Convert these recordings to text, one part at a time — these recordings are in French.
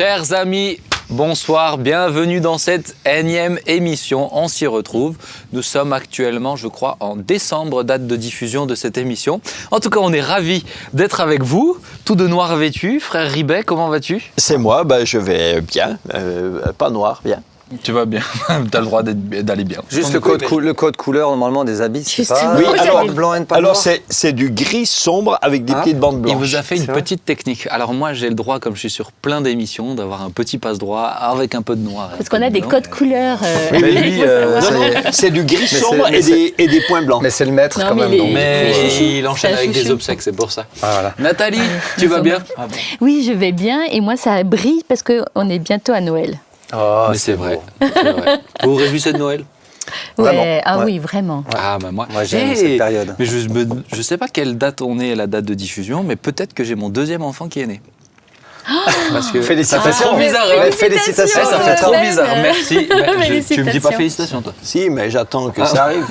Chers amis, bonsoir, bienvenue dans cette énième émission. On s'y retrouve. Nous sommes actuellement, je crois, en décembre, date de diffusion de cette émission. En tout cas, on est ravis d'être avec vous, tout de noir vêtu. Frère Ribet, comment vas-tu ? C'est moi, je vais bien, pas noir, bien. Tu vas bien, tu as le droit d'aller bien. Juste le code couleur normalement des habits, c'est pas oui, alors, blanc et pas alors noir. c'est du gris sombre avec des petites bandes blanches. Il vous a fait une petite technique. Alors moi, j'ai le droit, comme je suis sur plein d'émissions, d'avoir un petit passe-droit avec un peu de noir. Parce qu'on a des codes couleurs. Mais lui, c'est du gris sombre et des points blancs. Mais c'est le maître quand même. Mais il enchaîne avec des obsèques, c'est pour ça. Ah, voilà. Nathalie, tu vas bien ? Oui, je vais bien et moi ça brille parce qu'on est bientôt à Noël. Oh, mais c'est vrai. Vous vous réjouissez de Noël ? Ouais, oui, vraiment. Ouais. Ah, moi j'aime cette période. Mais je sais pas quelle date on est à la date de diffusion, mais peut-être que j'ai mon deuxième enfant qui est né. Parce que félicitations. Ça fait trop bizarre. Félicitations. Ça fait trop bizarre. Merci. Tu me dis pas félicitations, toi ? Si, mais j'attends que ça arrive.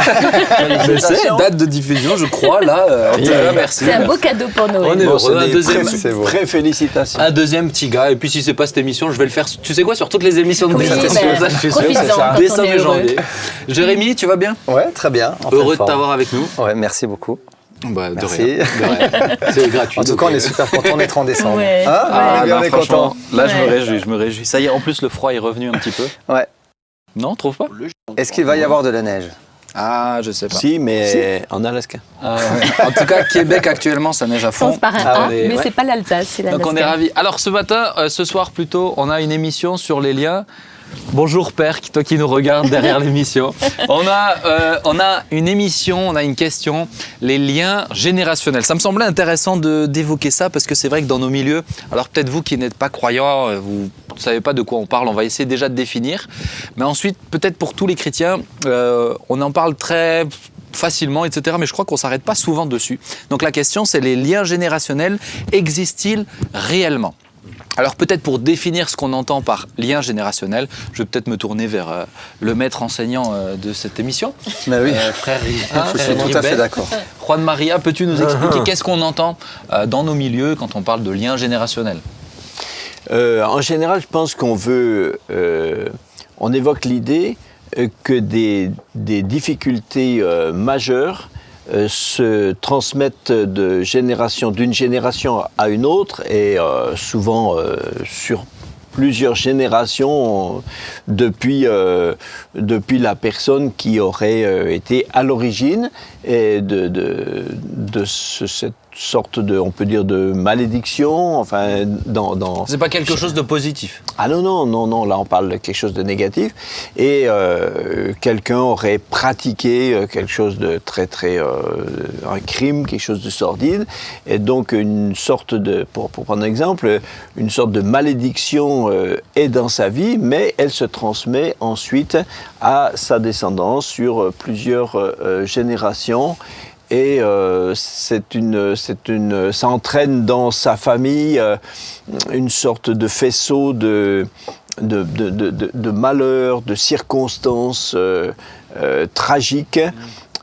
Je sais, date de diffusion, je crois, là. Merci. C'est un beau cadeau pour Noël. On est heureux. Un deuxième. Très félicitations. Un deuxième petit gars. Et puis si c'est pas cette émission, je vais le faire. Tu sais quoi, sur toutes les émissions de présentation. Je suis sûr, c'est ça. Décembre janvier. Jérémy, tu vas bien ? Ouais, très bien. Heureux de t'avoir avec nous. Ouais, merci beaucoup. Merci. De rien. C'est gratuit. En tout cas, on est super contents d'être en décembre. Ouais. On est contents. Là, je me réjouis. Ça y est, en plus, le froid est revenu un petit peu. Ouais. Non, trouve pas ? Est-ce qu'il va y avoir de la neige ? Ah, je sais pas. Si, mais en Alaska. En tout cas, Québec, actuellement, ça neige à fond. Par un mais c'est pas l'Alsace, c'est l'Alaska. Donc, on est ravis. Alors, ce soir, plutôt, on a une émission sur les liens. Bonjour Père, toi qui nous regardes derrière l'émission. On a une émission, on a une question, les liens générationnels. Ça me semblait intéressant d'évoquer ça parce que c'est vrai que dans nos milieux, alors peut-être vous qui n'êtes pas croyants, vous ne savez pas de quoi on parle, on va essayer déjà de définir. Mais ensuite, peut-être pour tous les chrétiens, on en parle très facilement, etc. Mais je crois qu'on ne s'arrête pas souvent dessus. Donc la question, c'est les liens générationnels, existent-ils réellement ? Alors peut-être pour définir ce qu'on entend par lien générationnel, je vais peut-être me tourner vers le maître enseignant de cette émission, frère Je suis tout à fait d'accord. Juan Maria, peux-tu nous expliquer qu'est-ce qu'on entend dans nos milieux quand on parle de lien générationnel ? En général, je pense on évoque l'idée que des difficultés majeures se transmettent d'une génération à une autre et souvent sur plusieurs générations depuis la personne qui aurait été à l'origine et de cette sorte de, on peut dire, de malédiction, enfin, C'est pas quelque chose de positif. Ah non, là on parle de quelque chose de négatif, et quelqu'un aurait pratiqué quelque chose de un crime, quelque chose de sordide, et donc une sorte de, pour prendre un exemple, une sorte de malédiction est dans sa vie, mais elle se transmet ensuite à sa descendance sur plusieurs générations. Et ça entraîne dans sa famille une sorte de faisceau de malheurs, de circonstances tragiques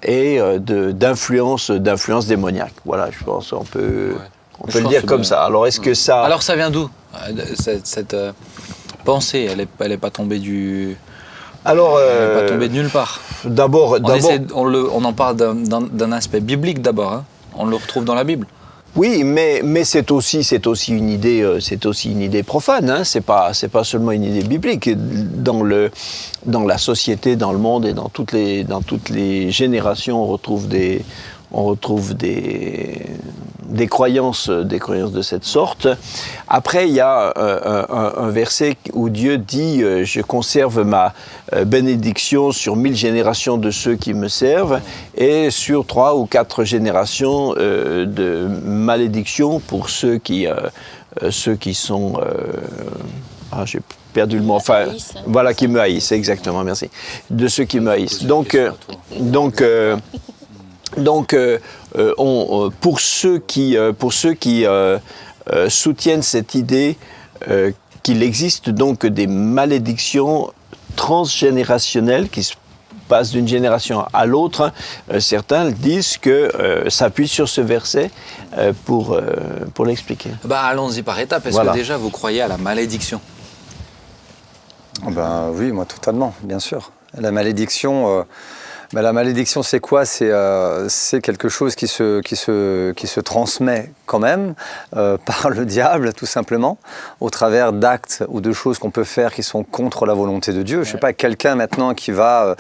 et d'influences démoniaques. Voilà, je pense qu'on peut le dire comme ça. Alors est-ce que ça... Alors ça vient d'où cette pensée, elle est pas tombée du... Alors, elle n'est pas tombée de nulle part. D'abord, on en parle d'un aspect biblique d'abord. Hein. On le retrouve dans la Bible. Oui, mais c'est aussi une idée profane. Hein. C'est pas seulement une idée biblique. Dans la société, dans le monde et dans toutes les générations, on retrouve des croyances de cette sorte. Après, il y a un verset où Dieu dit « Je conserve ma bénédiction sur 1000 générations de ceux qui me servent et sur 3 ou 4 générations de malédiction pour ceux qui sont... j'ai perdu le mot. Enfin, voilà, qui me haïssent, exactement, merci. De ceux qui me haïssent. Donc, pour ceux qui soutiennent cette idée qu'il existe donc des malédictions transgénérationnelles qui se passent d'une génération à l'autre, certains disent que s'appuient sur ce verset pour l'expliquer. Allons-y par étapes. Est-ce que déjà vous croyez à la malédiction ? Oui, moi totalement, bien sûr. La malédiction, c'est quoi ? C'est quelque chose qui se transmet quand même par le diable, tout simplement, au travers d'actes ou de choses qu'on peut faire qui sont contre la volonté de Dieu. Je ne sais pas, quelqu'un maintenant qui va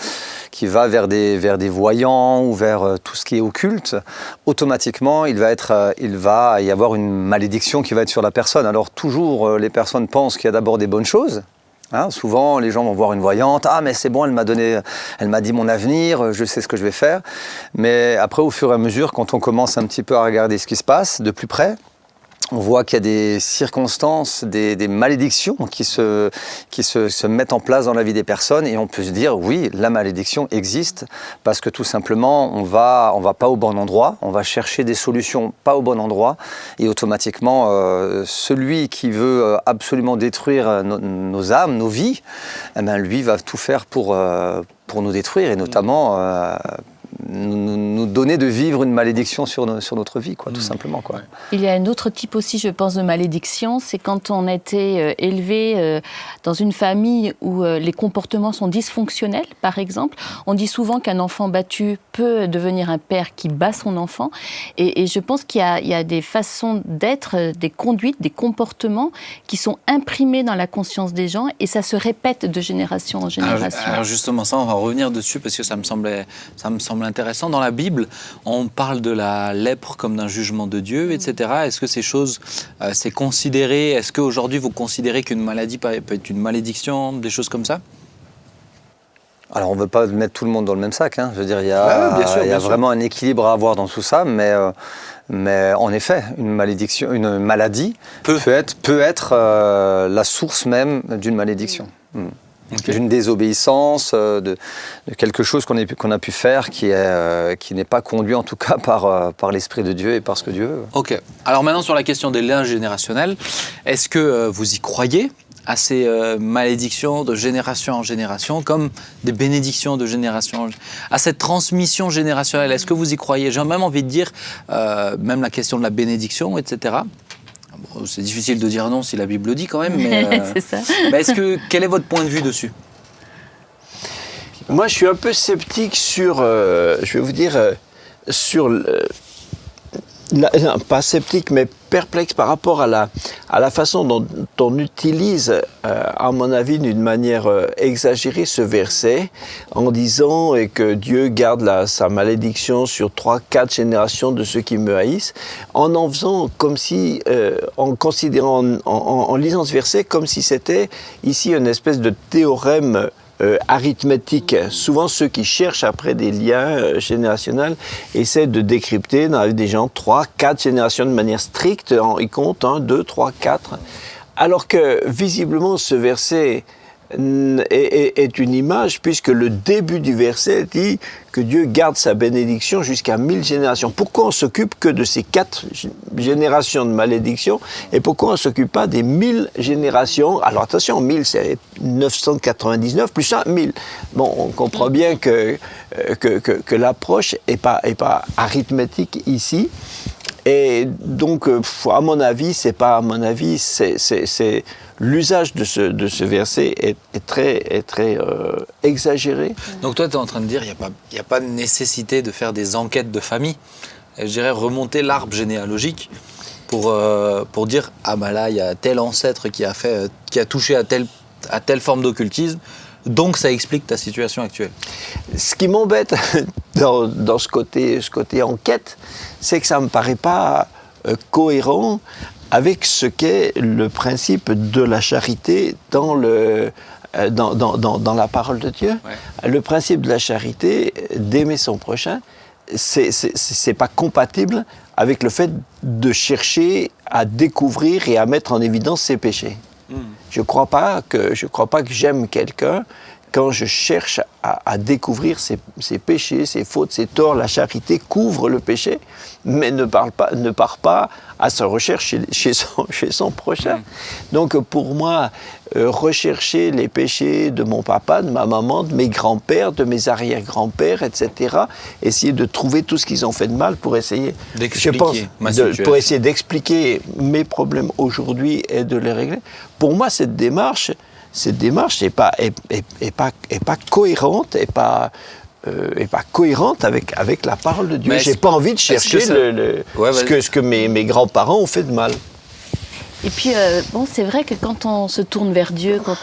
vers des voyants ou vers tout ce qui est occulte, automatiquement, il va y avoir une malédiction qui va être sur la personne. Alors toujours, les personnes pensent qu'il y a d'abord des bonnes choses. Souvent, les gens vont voir une voyante, « Ah, mais c'est bon, elle m'a dit mon avenir, je sais ce que je vais faire. » Mais après, au fur et à mesure, quand on commence un petit peu à regarder ce qui se passe de plus près, on voit qu'il y a des circonstances, des malédictions qui se mettent en place dans la vie des personnes, et on peut se dire, oui, la malédiction existe, parce que tout simplement, on va pas au bon endroit, on va chercher des solutions pas au bon endroit, et automatiquement, celui qui veut absolument détruire nos âmes, nos vies, lui va tout faire pour nous détruire, et notamment nous donner de vivre une malédiction sur notre vie, tout simplement. Il y a un autre type aussi, je pense, de malédiction, c'est quand on a été élevé dans une famille où les comportements sont dysfonctionnels, par exemple. On dit souvent qu'un enfant battu peut devenir un père qui bat son enfant. Et je pense qu'il y a des façons d'être, des conduites, des comportements qui sont imprimés dans la conscience des gens, et ça se répète de génération en génération. Alors justement, ça, on va revenir dessus parce que ça me semble intéressant. Dans la Bible, on parle de la lèpre comme d'un jugement de Dieu, etc. Est-ce que ces choses, c'est considéré, est-ce qu'aujourd'hui vous considérez qu'une maladie peut être une malédiction, des choses comme ça ? Alors, on ne veut pas mettre tout le monde dans le même sac. Je veux dire, il y a vraiment un équilibre à avoir dans tout ça, mais en effet, une maladie peut être la source même d'une malédiction. Okay. D'une désobéissance, de quelque chose qu'on a pu faire qui n'est pas conduit en tout cas par l'Esprit de Dieu et par ce que Dieu veut. Ok. Alors maintenant sur la question des liens générationnels, est-ce que vous y croyez à ces malédictions de génération en génération, comme des bénédictions de génération, à cette transmission générationnelle? Est-ce que vous y croyez? J'ai même envie de dire, même la question de la bénédiction, etc. Bon, c'est difficile de dire non si la Bible le dit quand même, mais c'est ça. Quel est votre point de vue dessus? Moi, je suis un peu sceptique sur, pas sceptique, mais perplexe par rapport à la façon dont on utilise, à mon avis, d'une manière exagérée ce verset, en disant que Dieu garde sa malédiction sur 3-4 générations de ceux qui me haïssent, en faisant comme si, en considérant, en lisant ce verset, comme si c'était ici une espèce de théorème arithmétique. Souvent, ceux qui cherchent après des liens générationnels essaient de décrypter dans la vie des gens 3-4 générations de manière stricte. Ils comptent 1, 2, 3, 4. Alors que, visiblement, ce verset est une image, puisque le début du verset dit que Dieu garde sa bénédiction jusqu'à 1000 générations. Pourquoi on ne s'occupe que de ces 4 générations de malédiction, et pourquoi on ne s'occupe pas des 1000 générations? Alors attention, 1000 c'est 999 plus 1, 1000. Bon, on comprend bien que l'approche n'est pas arithmétique ici. Et donc, à mon avis, c'est l'usage de ce verset est très exagéré. Donc toi, tu es en train de dire qu'il n'y a pas de nécessité de faire des enquêtes de famille. Je dirais remonter l'arbre généalogique pour dire « Ah ben là, il y a tel ancêtre qui a touché à telle forme d'occultisme, donc ça explique ta situation actuelle. » Ce qui m'embête dans ce côté enquête, c'est que ça ne me paraît pas cohérent avec ce qu'est le principe de la charité dans la parole de Dieu. Ouais. Le principe de la charité, d'aimer son prochain, c'est pas compatible avec le fait de chercher à découvrir et à mettre en évidence ses péchés. Je crois pas que j'aime quelqu'un quand je cherche à découvrir ses péchés, ses fautes, ses torts. La charité couvre le péché, mais ne part pas à sa recherche chez son prochain. Donc pour moi, rechercher les péchés de mon papa, de ma maman, de mes grands-pères, de mes arrière-grands-pères, etc., essayer de trouver tout ce qu'ils ont fait de mal pour essayer d'expliquer mes problèmes aujourd'hui et de les régler. Pour moi, cette démarche, cette démarche n'est pas cohérente, et pas cohérente avec la parole de Dieu. Mais j'ai pas envie de chercher ce que mes grands-parents ont fait de mal. Et puis, c'est vrai que quand on se tourne vers Dieu, quand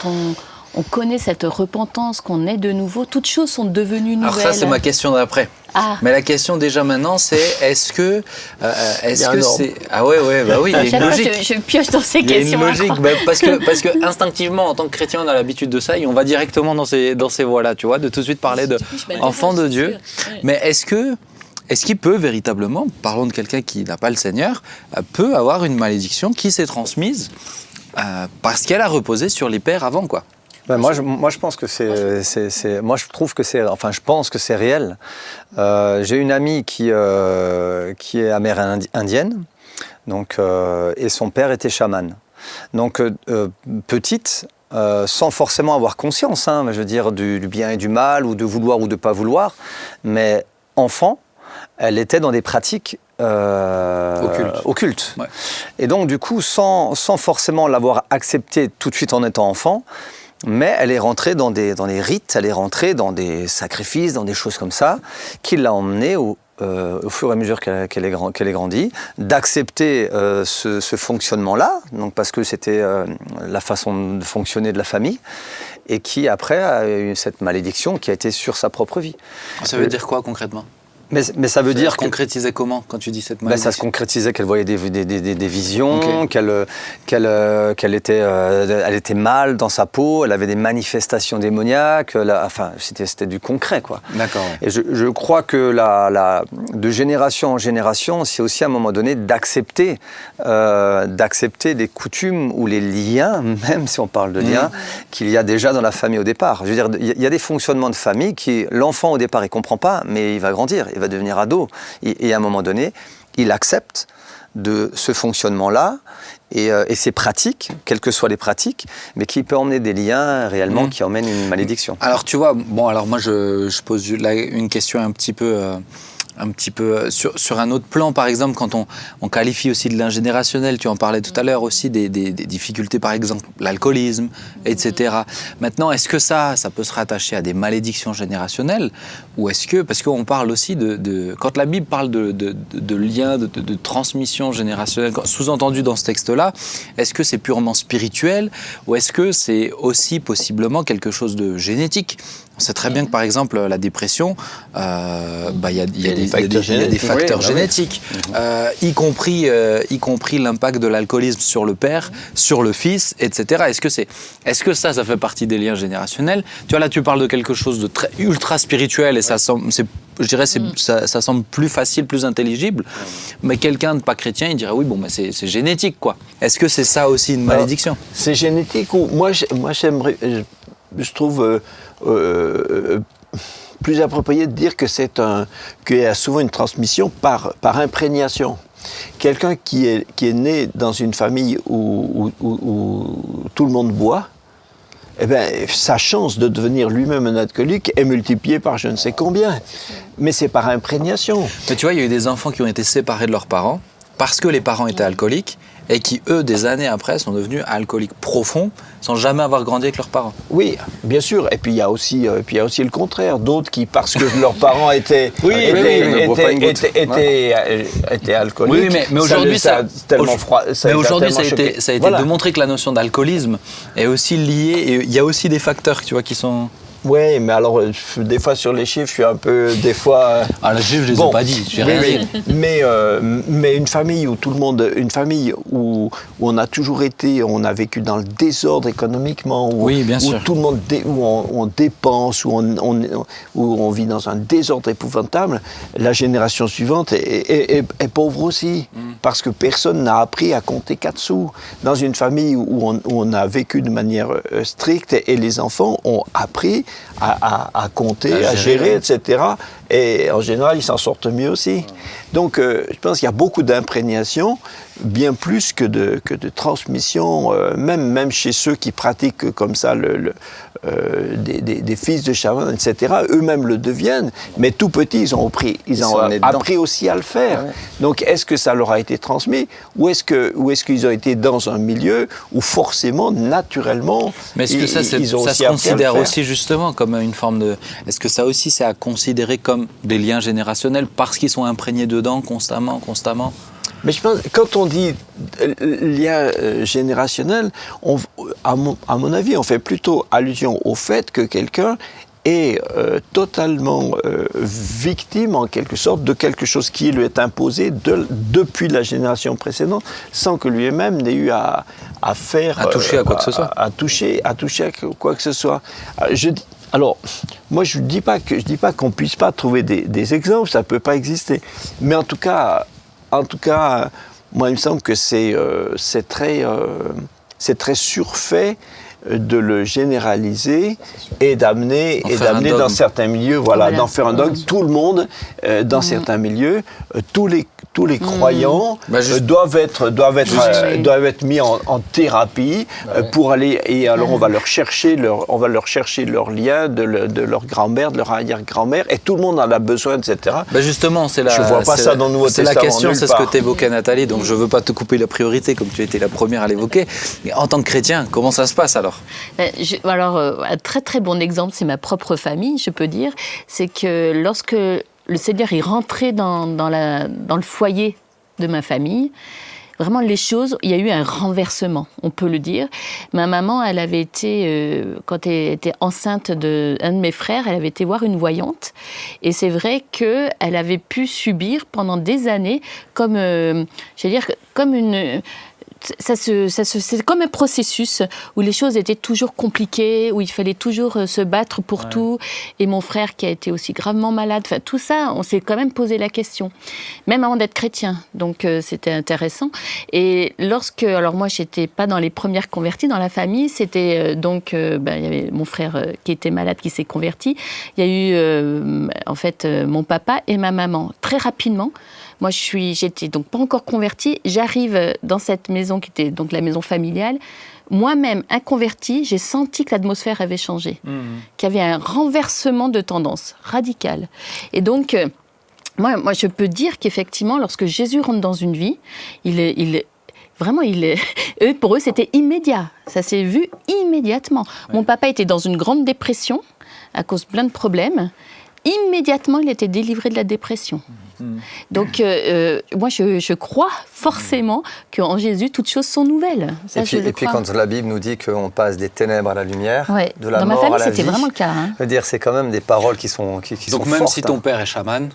on connaît cette repentance, qu'on est de nouveau, toutes choses sont devenues nouvelles. Alors ça, c'est ma question d'après. Ah. Mais la question déjà maintenant, c'est est-ce que c'est... Ah ouais, bah oui, il y a une Chaque logique. fois, je pioche dans ces questions. Il y a une logique, parce que instinctivement, en tant que chrétien, on a l'habitude de ça et on va directement dans ces voies-là, tu vois, de tout de suite parler d'enfant de Dieu. Mais est-ce qu'il peut véritablement, parlons de quelqu'un qui n'a pas le Seigneur, peut avoir une malédiction qui s'est transmise parce qu'elle a reposé sur les pères avant, quoi? Moi, je pense que je pense que c'est réel. J'ai une amie qui est amérindienne, donc, et son père était chaman. Donc, petite, sans forcément avoir conscience, je veux dire, du bien et du mal, ou de vouloir ou de pas vouloir, mais enfant, elle était dans des pratiques occultes. Ouais. Et donc, du coup, sans forcément l'avoir accepté tout de suite en étant enfant, mais elle est rentrée dans les rites, elle est rentrée dans des sacrifices, dans des choses comme ça, qui l'a emmenée au fur et à mesure qu'elle est grandie, d'accepter ce fonctionnement-là, donc parce que c'était la façon de fonctionner de la famille, et qui après a eu cette malédiction qui a été sur sa propre vie. Ça veut dire quoi concrètement ? Mais ça veut dire que... concrétisait comment quand tu dis cette malédiction ? Ça se concrétisait qu'elle voyait des visions, okay. qu'elle était mal dans sa peau, elle avait des manifestations démoniaques, c'était du concret, quoi. D'accord. Et je crois que de génération en génération, c'est aussi à un moment donné d'accepter des coutumes ou les liens, même si on parle de liens, qu'il y a déjà dans la famille au départ. Je veux dire, il y a des fonctionnements de famille qui, l'enfant au départ, il comprend pas, mais il va grandir, il va devenir ado. Et à un moment donné, il accepte de ce fonctionnement-là et ces pratiques, quelles que soient les pratiques, mais qui peut emmener des liens réellement qui emmènent une malédiction. Alors tu vois, alors moi je pose là une question un petit peu sur un autre plan, par exemple, quand on qualifie aussi de l'ingénérationnel, tu en parlais tout à l'heure aussi, des difficultés, par exemple, l'alcoolisme, etc. Maintenant, est-ce que ça peut se rattacher à des malédictions générationnelles, ou est-ce que, parce qu'on parle aussi quand la Bible parle de liens, de transmission générationnelle, sous-entendu dans ce texte-là, est-ce que c'est purement spirituel, ou est-ce que c'est aussi possiblement quelque chose de génétique ? On sait très bien que, par exemple, la dépression, il y a des facteurs génétiques, y compris l'impact de l'alcoolisme sur le père, sur le fils, etc. Est-ce que ça fait partie des liens générationnels ? Tu vois, là, tu parles de quelque chose de très ultra spirituel et ça semble plus facile, plus intelligible. Mais quelqu'un de pas chrétien, il dirait oui, c'est génétique, quoi. Est-ce que c'est ça aussi une malédiction ? C'est génétique ou moi j'aimerais, je trouve plus approprié de dire que qu'il y a souvent une transmission par imprégnation. Quelqu'un qui est né dans une famille où tout le monde boit, sa chance de devenir lui-même un alcoolique est multipliée par je ne sais combien. Mais c'est par imprégnation. Mais tu vois, il y a eu des enfants qui ont été séparés de leurs parents parce que les parents étaient alcooliques et qui, eux, des années après, sont devenus alcooliques profonds sans jamais avoir grandi avec leurs parents. Oui, bien sûr. Et puis il y a aussi le contraire. D'autres qui, parce que leurs parents étaient alcooliques. Oui, mais aujourd'hui, ça a été voilà. démontré que la notion d'alcoolisme est aussi liée. Et il y a aussi des facteurs, tu vois, qui sont... Oui, mais alors, des fois, sur les chiffres, je suis un peu, des fois... les chiffres, je les ai pas dit, j'ai rien dit. Mais une famille où où on a toujours été, on a vécu dans le désordre économiquement, où tout le monde, où on dépense, où on vit dans un désordre épouvantable, la génération suivante est pauvre aussi, parce que personne n'a appris à compter 4 sous. Dans une famille où on a vécu de manière stricte, et les enfants ont appris à compter, à gérer, etc. Et en général, ils s'en sortent mieux aussi. Donc, je pense qu'il y a beaucoup d'imprégnation, bien plus que de transmission, même chez ceux qui pratiquent comme ça des fils de chamans, etc. Eux-mêmes le deviennent, mais tout petits, ils ont appris aussi à le faire. Ouais. Donc, est-ce que ça leur a été transmis, ou est-ce qu'ils ont été dans un milieu où forcément, naturellement, mais est-ce que ça se considère aussi justement comme une forme de... Est-ce que ça aussi, c'est à considérer comme des liens générationnels parce qu'ils sont imprégnés dedans constamment? Mais je pense, quand on dit lien générationnel, à mon avis, on fait plutôt allusion au fait que quelqu'un est totalement victime, en quelque sorte, de quelque chose qui lui est imposé depuis la génération précédente, sans que lui-même n'ait eu à faire... À toucher à quoi que ce soit. À toucher à quoi que ce soit. Alors, moi, je ne dis pas qu'on ne puisse pas trouver des exemples, ça ne peut pas exister. Mais en tout cas, moi, il me semble que c'est très surfait de le généraliser et d'amener dans certains milieux, d'en faire un dogme. Tout le monde, dans certains milieux, tous les croyants doivent être mis en thérapie pour aller, et alors on va leur chercher leur lien de leur grand-mère, de leur arrière-grand-mère, et tout le monde en a besoin, etc. Justement, je vois pas ça dans le Nouveau Testament. C'est la question, c'est ce que tu évoquais, Nathalie, donc je veux pas te couper la priorité, comme tu étais la première à l'évoquer. Mais en tant que chrétien, comment ça se passe alors? Un très très bon exemple, c'est ma propre famille, je peux dire. C'est que lorsque le Seigneur est rentré dans le foyer de ma famille, vraiment les choses, il y a eu un renversement, on peut le dire. Ma maman, elle avait été, quand elle était enceinte d'un de mes frères, elle avait été voir une voyante. Et c'est vrai qu'elle avait pu subir pendant des années comme une... C'est comme un processus où les choses étaient toujours compliquées, où il fallait toujours se battre pour tout. Et mon frère qui a été aussi gravement malade, enfin tout ça, on s'est quand même posé la question, même avant d'être chrétien. Donc c'était intéressant. Et alors moi j'étais pas dans les premières converties dans la famille, c'était il y avait mon frère qui était malade qui s'est converti. Il y a eu mon papa et ma maman très rapidement. Moi, j'étais donc pas encore convertie. J'arrive dans cette maison qui était donc la maison familiale. Moi-même, inconvertie, j'ai senti que l'atmosphère avait changé, qu'il y avait un renversement de tendance radical. Et donc, moi, je peux dire qu'effectivement, lorsque Jésus rentre dans une vie, pour eux, c'était immédiat. Ça s'est vu immédiatement. Ouais. Mon papa était dans une grande dépression à cause de plein de problèmes. Immédiatement, il était délivré de la dépression. Donc, moi, je crois forcément qu'en Jésus, toutes choses sont nouvelles. Ça, et puis, quand la Bible nous dit qu'on passe des ténèbres à la lumière, de la dans mort ma famille, à la vie, c'était vraiment le cas. Je veux dire, c'est quand même des paroles qui sont fortes. Donc, même si ton père est chaman,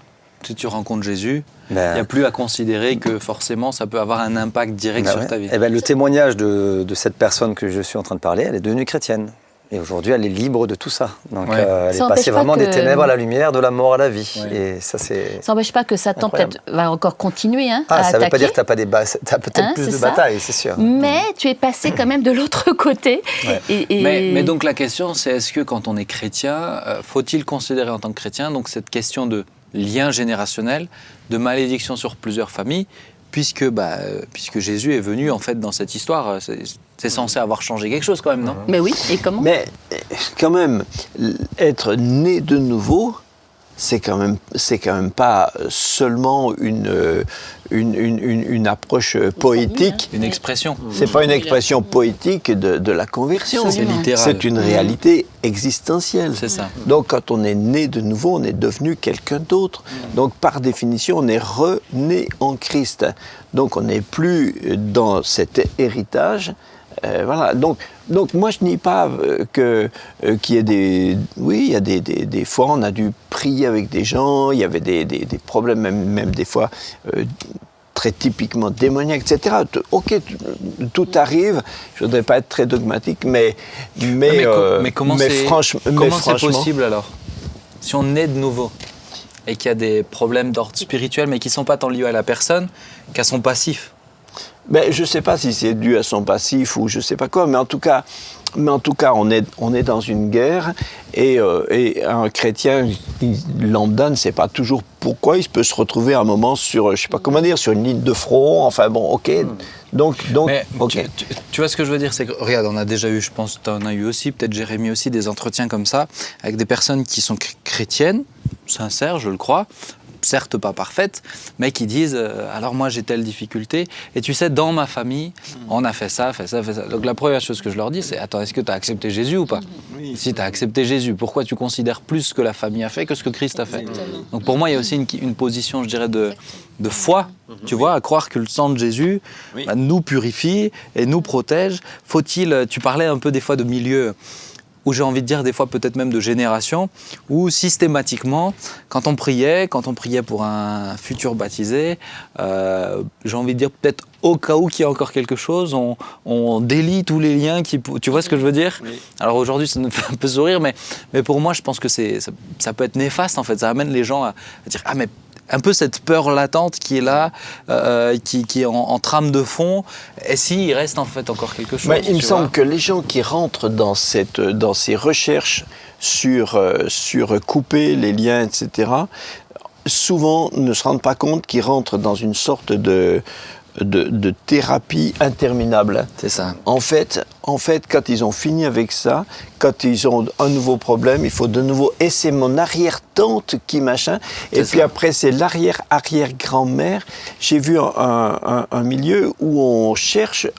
si tu rencontres Jésus, il n'y a plus à considérer que forcément, ça peut avoir un impact direct sur ta vie. Le témoignage de cette personne que je suis en train de parler, elle est devenue chrétienne. Et aujourd'hui, elle est libre de tout ça. Donc, elle est passée vraiment des ténèbres à la lumière, de la mort à la vie. Ouais. Et ça, c'est... Ça n'empêche pas que Satan va encore continuer à ça attaquer. Ça ne veut pas dire que tu as peut-être plus de batailles, c'est sûr. Mais tu es passé quand même de l'autre côté. Ouais. Mais donc, la question, c'est est-ce que quand on est chrétien, faut-il considérer en tant que chrétien donc cette question de lien générationnel, de malédiction sur plusieurs familles, puisque Jésus est venu en fait dans cette histoire, c'est censé avoir changé quelque chose quand même, non? Mais oui, et comment? Mais quand même, être né de nouveau, c'est quand même pas seulement une approche poétique. Une expression. C'est pas une expression poétique de la conversion. C'est littéral. C'est une réalité existentielle. C'est ça. Donc quand on est né de nouveau, on est devenu quelqu'un d'autre. Donc par définition, on est rené en Christ. Donc on n'est plus dans cet héritage. Voilà. Donc moi je nie pas qu'il y ait des... Oui, il y a des fois on a dû prier avec des gens, il y avait des problèmes même des fois très typiquement démoniaques, etc. Ok, tout arrive, je ne voudrais pas être très dogmatique, mais comment c'est possible alors? Si on est de nouveau et qu'il y a des problèmes d'ordre spirituel mais qui ne sont pas tant liés à la personne qu'à son passif. Ben, je ne sais pas si c'est dû à son passif ou je ne sais pas quoi, mais en tout cas, on est dans une guerre et un chrétien lambda ne sait pas toujours pourquoi il peut se retrouver à un moment sur, je sais pas comment dire, sur une ligne de front. Enfin bon, ok. Donc, Mais ok. tu vois ce que je veux dire, c'est que regarde, on a déjà eu, je pense, tu en as eu aussi, peut-être Jérémy aussi, des entretiens comme ça avec des personnes qui sont chrétiennes, sincères, je le crois. Certes pas parfaites, mais qui disent alors moi j'ai telle difficulté et tu sais dans ma famille on a fait ça. Donc la première chose que je leur dis c'est attends, est-ce que tu as accepté Jésus ou pas? Si tu as accepté Jésus, pourquoi tu considères plus ce que la famille a fait que ce que Christ a fait? Donc pour moi il y a aussi une position, je dirais, de foi, tu vois, à croire que le sang de Jésus nous purifie et nous protège. Faut-il, tu parlais un peu des fois de milieu où j'ai envie de dire des fois peut-être même de génération, où systématiquement, quand on priait pour un futur baptisé, j'ai envie de dire peut-être au cas où qu'il y a encore quelque chose, on délie tous les liens qui... Tu vois ce que je veux dire? Oui. Alors aujourd'hui, ça nous fait un peu sourire, mais pour moi, je pense que ça peut être néfaste en fait. Ça amène les gens à dire « Ah mais... » un peu cette peur latente qui est là, qui est en trame de fond. Et s'il reste en fait encore quelque chose? Il me semble que les gens qui rentrent dans ces recherches sur couper les liens, etc., souvent ne se rendent pas compte qu'ils rentrent dans une sorte de thérapie interminable. C'est ça. En fait, quand ils ont fini avec ça, quand ils ont un nouveau problème, il faut de nouveau... Et c'est mon arrière-tante qui machin. Et puis après, c'est l'arrière-arrière-grand-mère. J'ai vu un milieu où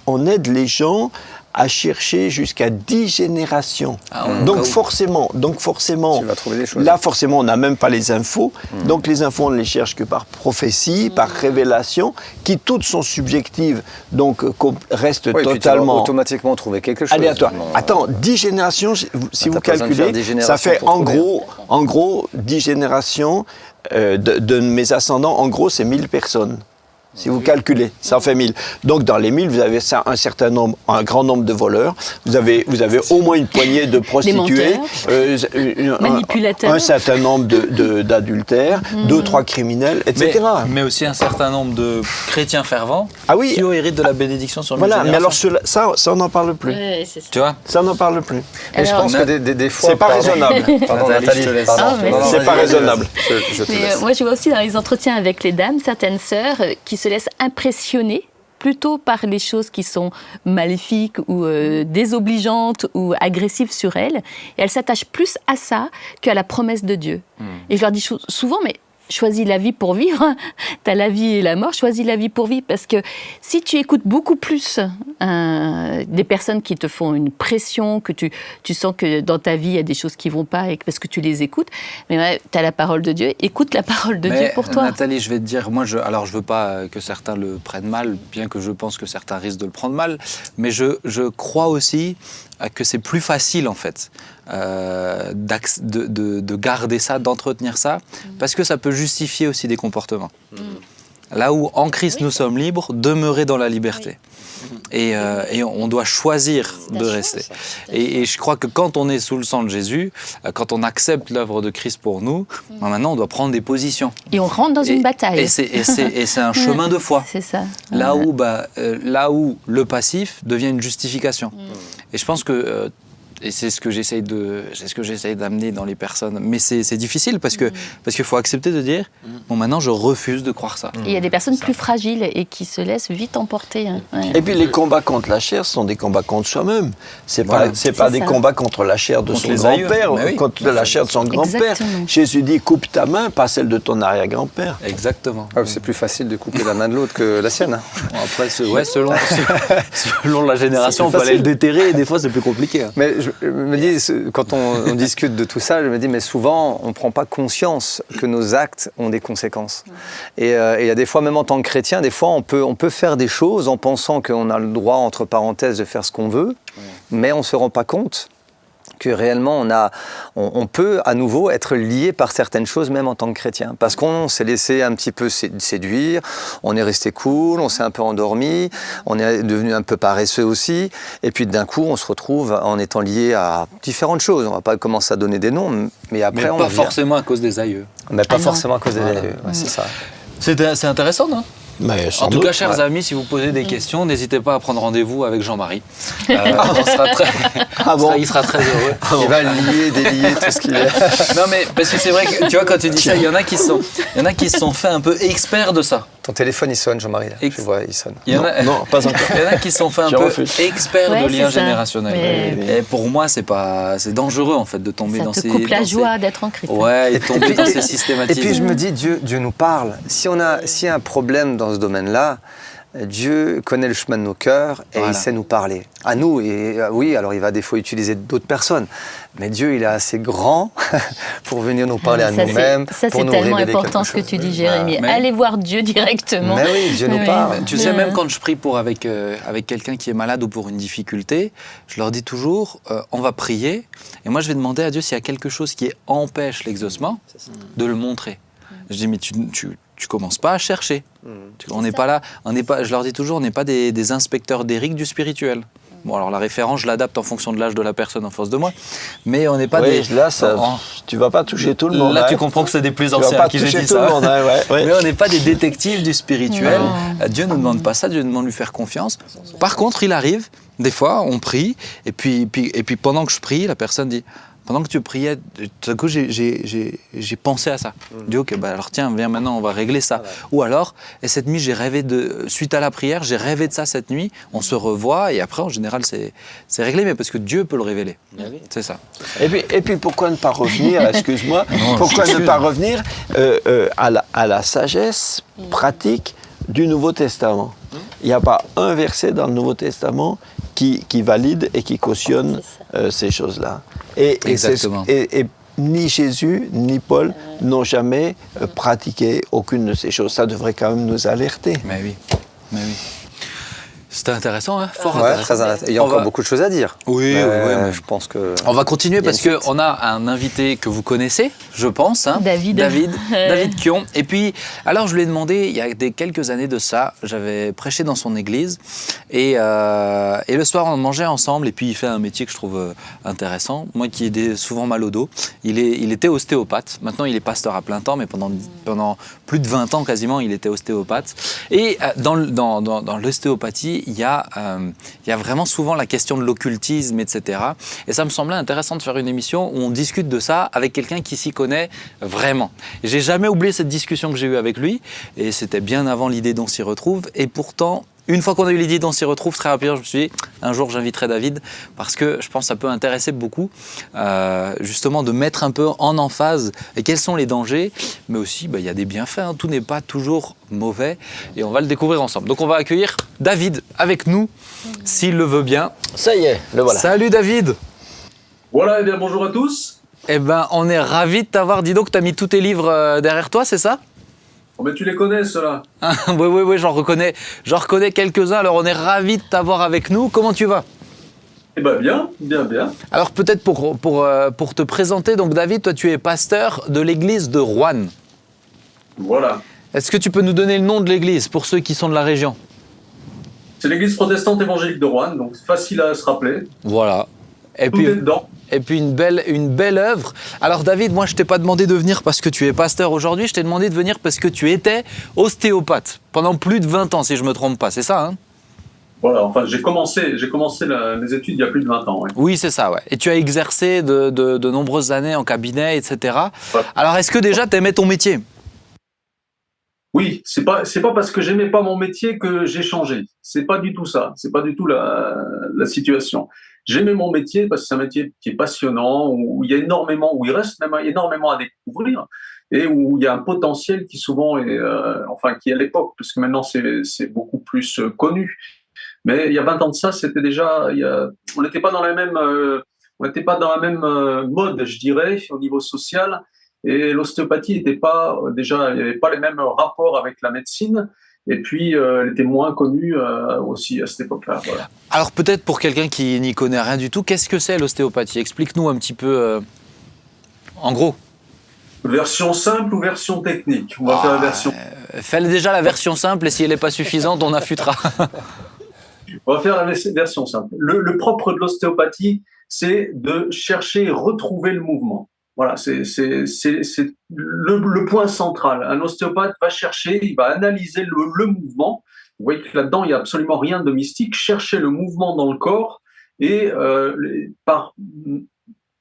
on aide les gens à chercher jusqu'à 10 générations. Donc forcément, tu vas trouver des choses. Là, forcément, on n'a même pas les infos. Donc les infos, on ne les cherche que par prophétie, par révélation, qui toutes sont subjectives, donc restent totalement... Puis tu vas automatiquement trouver quelque chose. Aléatoire. Attends, 10 générations, si vous calculez, ça fait en gros 10 générations de mes ascendants, en gros, c'est 1000 personnes. Si vous calculez, ça en fait 1000. Donc dans les 1000, vous avez un grand nombre de voleurs, vous avez au moins une poignée de prostituées, manipulateurs, un certain nombre d'adultères, 2-3 criminels, etc. Mais aussi un certain nombre de chrétiens fervents qui héritent de la bénédiction sur le Voilà, mais alors ça on n'en parle plus. Ouais, c'est ça. Tu vois? Ça on n'en parle plus. Et je pense que des fois... C'est pas raisonnable. Pardon, Nathalie, je te laisse. C'est pas raisonnable. Je te laisse. Moi, je vois aussi dans les entretiens avec les dames, certaines sœurs qui se laissent impressionner plutôt par les choses qui sont maléfiques ou désobligeantes ou agressives sur elles. Et elles s'attachent plus à ça qu'à la promesse de Dieu. Et je leur dis souvent, mais choisis la vie pour vivre, tu as la vie et la mort, choisis la vie pour vivre. Parce que si tu écoutes beaucoup plus des personnes qui te font une pression, que tu sens que dans ta vie, il y a des choses qui ne vont pas parce que tu les écoutes, mais tu as la parole de Dieu, écoute la parole de Dieu pour toi. Nathalie, je vais te dire, moi, je veux pas que certains le prennent mal, bien que je pense que certains risquent de le prendre mal, mais je crois aussi que c'est plus facile, en fait, de garder ça, d'entretenir ça, parce que ça peut justifier aussi des comportements. Là où, en Christ, nous sommes libres, demeurer dans la liberté. Et on doit choisir de rester. Et je crois que quand on est sous le sang de Jésus, quand on accepte l'œuvre de Christ pour nous, maintenant on doit prendre des positions. Et on rentre dans une bataille. Et c'est un chemin de foi. C'est ça. Là où le passif devient une justification. Et je pense que... Et c'est ce que j'essaye d'amener dans les personnes. Mais c'est difficile parce qu'il faut accepter de dire bon, maintenant je refuse de croire ça. Il y a des personnes plus fragiles et qui se laissent vite emporter. Hein. Ouais. Et puis les combats contre la chair sont des combats contre soi-même. C'est pas des combats contre la chair de son grand-père, contre la chair de son grand-père. Jésus dit coupe ta main, pas celle de ton arrière-grand-père. Exactement. C'est plus facile de couper la main de l'autre que la sienne. Hein. Bon, après, selon la génération, on peut aller le déterrer et des fois c'est plus compliqué. Hein. Mais je me dis, quand on discute de tout ça, je me dis, mais souvent, on ne prend pas conscience que nos actes ont des conséquences. Et il y a des fois, même en tant que chrétien, des fois, on peut faire des choses en pensant qu'on a le droit, entre parenthèses, de faire ce qu'on veut, mais on ne se rend pas compte que réellement on peut à nouveau être lié par certaines choses même en tant que chrétien. Parce qu'on s'est laissé un petit peu séduire, on est resté cool, on s'est un peu endormi, on est devenu un peu paresseux aussi, et puis d'un coup on se retrouve en étant lié à différentes choses. On ne va pas commencer à donner des noms, mais après mais pas forcément à cause des aïeux. Mais pas forcément à cause des aïeux, c'est ça. C'est intéressant, non ? Mais sans En tout doute, cas, chers ouais. amis, si vous posez des questions, n'hésitez pas à prendre rendez-vous avec Jean-Marie. On sera très- Ah bon il sera très heureux. Il va lier, délier tout ce qu'il est. Non mais parce que c'est vrai que tu vois quand tu dis ça, il y en a qui se sont fait un peu experts de ça. Ton téléphone, il sonne, Jean-Marie. Là. Ex- Je vois, il sonne. Il y en a, Non, pas encore. il y en a qui se sont fait un Je peu refuse. experts Ouais, de liens c'est ça. générationnels. Mais- Et pour moi, c'est dangereux en fait de tomber Ça dans te ces coupe la dans ces- joie d'être en Christ. Ouais, et tomber dans ces Et systématismes. puis je me dis, Dieu nous parle. S'il y a un problème dans ce domaine-là, Dieu connaît le chemin de nos cœurs et Voilà. il sait nous parler. À nous, et oui, alors il va des fois utiliser d'autres personnes. Mais Dieu, il est assez grand pour venir nous parler à Ça, nous-mêmes. Ça, pour c'est nous tellement révéler important quelque ce que chose. tu dis, Jérémy. Mais- Allez voir Dieu directement. Mais oui, Dieu nous Oui. parle. Tu sais, Ouais. même quand je prie avec quelqu'un qui est malade ou pour une difficulté, je leur dis toujours, on va prier, et moi je vais demander à Dieu s'il y a quelque chose qui empêche l'exaucement, de le montrer. Je dis, mais tu commences pas à chercher. On n'est pas là, je leur dis toujours, on n'est pas des inspecteurs d'Éric du spirituel. Bon, alors la référence, je l'adapte en fonction de l'âge de la personne en face de moi, mais on n'est pas Oui, des... là, en- tu vas pas toucher tout le monde. Là, hein. tu comprends que c'est des plus Tu vas anciens pas à qui j'ai toucher dit tout le ça. monde. Hein, ouais. Mais on n'est pas des détectives du spirituel. Non. Dieu ne nous demande pas ça, Dieu nous demande de lui faire confiance. Par contre, il arrive, des fois, on prie, et puis pendant que je prie, la personne dit, pendant que tu priais, tout à coup, j'ai pensé à ça. Je dis, ok, bah alors tiens, viens maintenant, on va régler ça. Ou alors, et cette nuit, suite à la prière, j'ai rêvé de ça cette nuit, on se revoit, et après, en général, c'est réglé, mais parce que Dieu peut le révéler. C'est ça. Et puis pourquoi ne pas revenir, excuse-moi, Non, pourquoi je ne t'excuse. pas revenir à la sagesse pratique du Nouveau Testament. Il n'y a pas un verset dans le Nouveau Testament qui valide et qui cautionne ces choses-là. Exactement. Et ni Jésus ni Paul n'ont jamais pratiqué aucune de ces choses. Ça devrait quand même nous alerter. Mais oui. C'était intéressant, hein, fort Ouais, intéressant. très intéressant. Il y a On encore va- beaucoup de choses à dire. Oui, mais je pense que. on va continuer parce Il y a une qu'on a un invité que vous connaissez, je pense. Hein, David. David Kion. Et puis, alors je lui ai demandé, il y a quelques années de ça, j'avais prêché dans son église et le soir on mangeait ensemble et puis il fait un métier que je trouve intéressant. Moi qui ai souvent mal au dos, il était ostéopathe. Maintenant il est pasteur à plein temps, mais pendant plus de 20 ans quasiment, il était ostéopathe. Et dans l'ostéopathie, il y a vraiment souvent la question de l'occultisme, etc. Et ça me semblait intéressant de faire une émission où on discute de ça avec quelqu'un qui s'y connaît vraiment. Et j'ai jamais oublié cette discussion que j'ai eue avec lui, et c'était bien avant l'idée d'On s'y retrouve. Et pourtant, une fois qu'on a eu l'idée d'On s'y retrouve, très rapidement, je me suis dit, un jour j'inviterai David, parce que je pense que ça peut intéresser beaucoup, justement de mettre un peu en emphase et quels sont les dangers, mais aussi il y a des bienfaits, hein. Tout n'est pas toujours mauvais, et on va le découvrir ensemble. Donc on va accueillir David avec nous, s'il le veut bien. Ça y est, le voilà. Salut David. Voilà, et bien bonjour à tous. Eh ben, on est ravis de t'avoir. Dis donc, tu as mis tous tes livres derrière toi, c'est ça? Oh, mais tu les connais, ceux-là. Oui, j'en reconnais quelques-uns. Alors, on est ravis de t'avoir avec nous. Comment tu vas? Eh ben bien. Alors, peut-être pour te présenter, donc David, toi, tu es pasteur de l'église de Roanne. Voilà. Est-ce que tu peux nous donner le nom de l'église pour ceux qui sont de la région? C'est l'église protestante évangélique de Roanne, donc c'est facile à se rappeler. Voilà. Et Tout puis, est dedans. une belle œuvre. Alors David, moi je t'ai pas demandé de venir parce que tu es pasteur aujourd'hui, je t'ai demandé de venir parce que tu étais ostéopathe pendant plus de 20 ans, si je me trompe pas, c'est ça, hein? Voilà, enfin j'ai commencé mes études il y a plus de 20 ans. Ouais. Oui, c'est ça, ouais. Et tu as exercé de nombreuses années en cabinet, etc. Ouais. Alors est-ce que déjà tu aimais ton métier? Oui, c'est pas parce que j'aimais pas mon métier que j'ai changé. C'est pas du tout ça. C'est pas du tout la situation. J'aimais mon métier parce que c'est un métier qui est passionnant, où il y a énormément, où il reste même énormément à découvrir et où il y a un potentiel qui souvent est, qui à l'époque, parce que maintenant c'est beaucoup plus connu. Mais il y a 20 ans de ça, c'était déjà, on n'était pas dans la même mode, je dirais, au niveau social. Et l'ostéopathie n'était pas, déjà, il n'y avait pas les mêmes rapports avec la médecine. Et puis, elle était moins connue aussi à cette époque-là. Voilà. Alors peut-être pour quelqu'un qui n'y connaît rien du tout, qu'est-ce que c'est l'ostéopathie? Explique-nous un petit peu, en gros. Version simple ou version technique? On va faire la version. Fais déjà la version simple et si elle n'est pas suffisante, on affûtera. On va faire la version simple. Le propre de l'ostéopathie, c'est de chercher et retrouver le mouvement. Voilà, c'est le point central. Un ostéopathe va chercher, il va analyser le mouvement. Vous voyez que là-dedans, il n'y a absolument rien de mystique. Chercher le mouvement dans le corps et par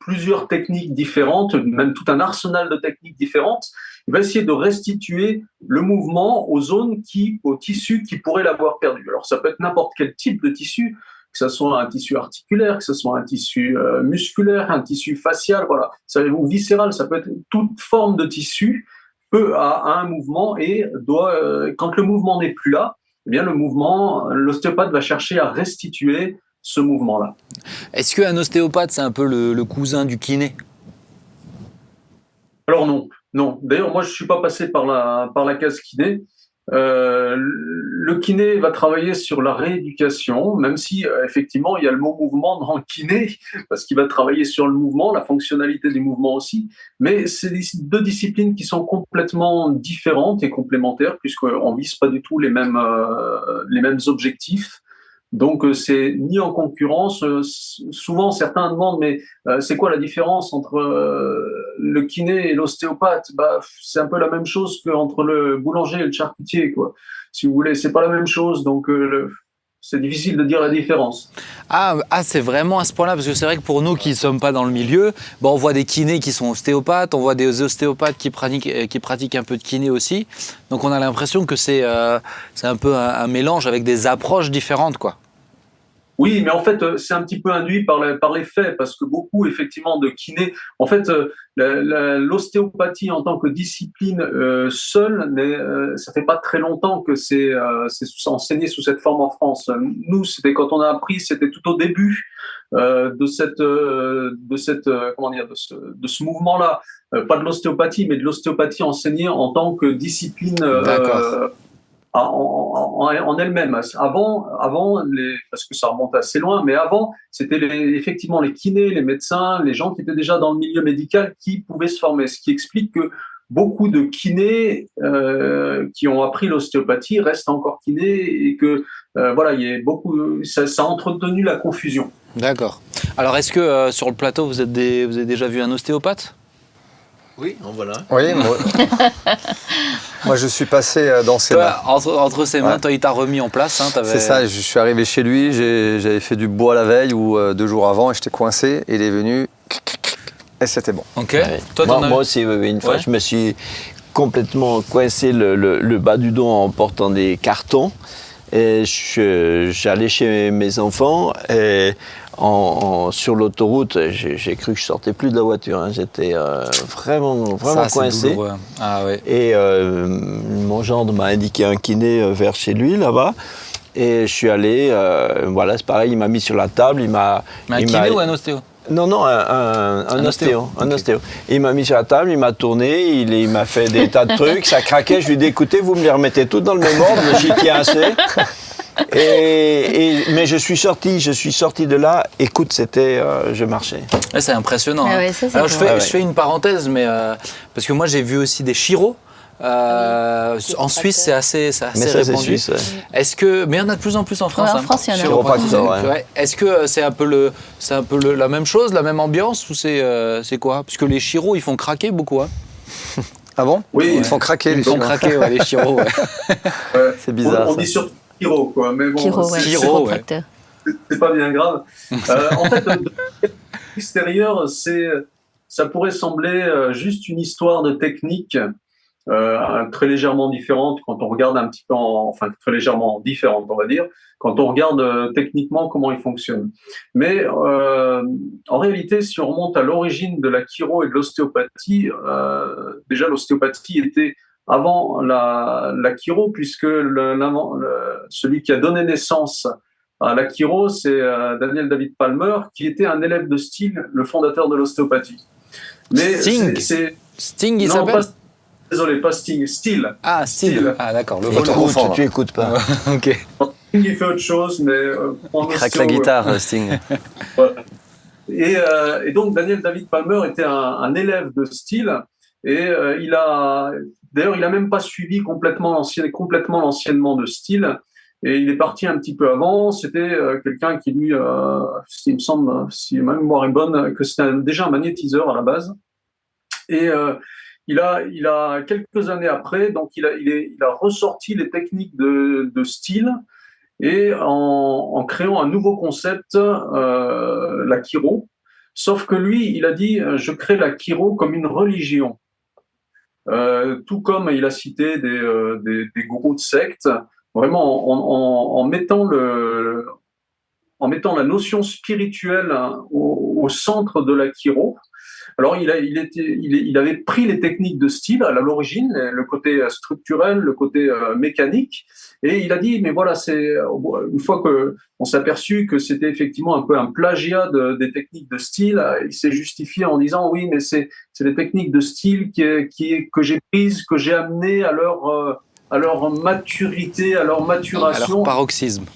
plusieurs techniques différentes, même tout un arsenal de techniques différentes, il va essayer de restituer le mouvement aux zones aux tissus qui pourraient l'avoir perdu. Alors ça peut être n'importe quel type de tissu, que ce soit un tissu articulaire, que ce soit un tissu musculaire, un tissu facial, voilà, ou viscéral, ça peut être toute forme de tissu a un mouvement et quand le mouvement n'est plus là, eh bien l'ostéopathe va chercher à restituer ce mouvement-là. Est-ce qu'un ostéopathe, c'est un peu le cousin du kiné? Alors non. D'ailleurs, moi, je ne suis pas passé par la case kiné. Le kiné va travailler sur la rééducation, même si effectivement il y a le mot mouvement dans le kiné, parce qu'il va travailler sur le mouvement, la fonctionnalité du mouvement aussi, mais c'est deux disciplines qui sont complètement différentes et complémentaires, puisqu'on ne vise pas du tout les mêmes objectifs. Donc c'est ni en concurrence. Souvent certains demandent mais c'est quoi la différence entre le kiné et l'ostéopathe? C'est un peu la même chose qu'entre le boulanger et le charcutier, quoi. Si vous voulez, c'est pas la même chose, donc c'est difficile de dire la différence. Ah, c'est vraiment à ce point-là, parce que c'est vrai que pour nous qui ne sommes pas dans le milieu, on voit des kinés qui sont ostéopathes, on voit des ostéopathes qui pratiquent un peu de kiné aussi. Donc on a l'impression que c'est un peu un mélange avec des approches différentes, quoi. Oui, mais en fait, c'est un petit peu induit par les faits, parce que beaucoup, effectivement, de kinés, en fait, l'ostéopathie en tant que discipline seule, ça fait pas très longtemps que c'est enseigné sous cette forme en France. Nous, c'était quand on a appris, c'était tout au début de ce mouvement-là, pas de l'ostéopathie, mais de l'ostéopathie enseignée en tant que discipline. En elle-même. Avant, parce que ça remonte assez loin, mais avant, c'était effectivement les kinés, les médecins, les gens qui étaient déjà dans le milieu médical qui pouvaient se former. Ce qui explique que beaucoup de kinés qui ont appris l'ostéopathie restent encore kinés et que voilà, il y a beaucoup, ça a entretenu la confusion. D'accord. Alors, est-ce que sur le plateau, vous avez déjà vu un ostéopathe? Oui, en voilà. Oui, moi je suis passé dans ses mains. Entre ses mains, toi, il t'a remis en place. Hein, c'est ça, je suis arrivé chez lui, j'avais fait du bois la veille ou 2 jours avant et j'étais coincé et il est venu et c'était bon. Ok. Ouais. Toi, moi aussi, une fois, je me suis complètement coincé le bas du dos en portant des cartons et j'allais chez mes enfants et sur l'autoroute, j'ai cru que je sortais plus de la voiture. Hein. J'étais vraiment coincé. Ah, ouais. Et mon gendre m'a indiqué un kiné vers chez lui, là-bas. Et je suis allé, voilà, c'est pareil, il m'a mis sur la table. Un kiné ou un ostéo? Non, un ostéo. Un ostéo. Il m'a mis sur la table, il m'a tourné, il m'a fait des tas de trucs, ça craquait. Je lui ai dit, écoutez, vous me les remettez toutes dans le même ordre, j'y tiens assez. Mais je suis sorti de là. Écoute, je marchais. Ouais, c'est impressionnant. Ah hein. ouais, ça, Alors je fais une parenthèse, mais parce que moi j'ai vu aussi des chiros. En Suisse, c'est assez mais ça, répandu. Suisse, ouais. Est-ce que, mais il y en a de plus en plus en France. Ouais, en France, il y en a. Chiropracteur, ouais. Ouais. Est-ce que c'est un peu la même chose, la même ambiance, ou c'est quoi? Parce que les chiros, ils font craquer beaucoup. Hein. Ah bon? Oui, ils font craquer Ils font craquer, ouais, les chiros. Ouais. C'est bizarre. On dit surtout chiro, quoi. Mais bon, Chiro, ouais, chiropracteur. C'est pas bien grave. En fait, de l'extérieur, ça pourrait sembler juste une histoire de technique très légèrement différente quand on regarde un petit peu, enfin très légèrement différente, on va dire, quand on regarde techniquement comment il fonctionne. Mais en réalité, si on remonte à l'origine de la chiro et de l'ostéopathie, déjà l'ostéopathie était avant la chiro, puisque celui qui a donné naissance à la chiro, c'est Daniel David Palmer, qui était un élève de Steele, le fondateur de l'ostéopathie. Mais Sting, il non, s'appelle? Désolé, pas Sting, Steele. Ah, Steele. Ah, d'accord. Tu écoutes pas. Ok. Sting, il fait autre chose, mais il craque la guitare, Sting. Voilà. Et donc, Daniel David Palmer était un élève de Steele, et il a même pas suivi complètement l'enseignement de Steele, et il est parti un petit peu avant. C'était quelqu'un qui, lui, il me semble, si ma mémoire est bonne, que c'était déjà un magnétiseur à la base. Et il a quelques années après, donc il a ressorti les techniques de style et en créant un nouveau concept, la chiro. Sauf que lui, il a dit, je crée la chiro comme une religion. Tout comme il a cité des gourous de secte, vraiment en mettant la notion spirituelle, hein, au centre de la chiro. Alors, il avait pris les techniques de style à l'origine, le côté structurel, le côté mécanique, et il a dit, mais voilà, une fois qu'on s'est aperçu que c'était effectivement un peu un plagiat des techniques de style, il s'est justifié en disant, oui, mais c'est des techniques de style que j'ai prises, que j'ai amenées à leur maturité, à leur maturation. Alors, paroxysme.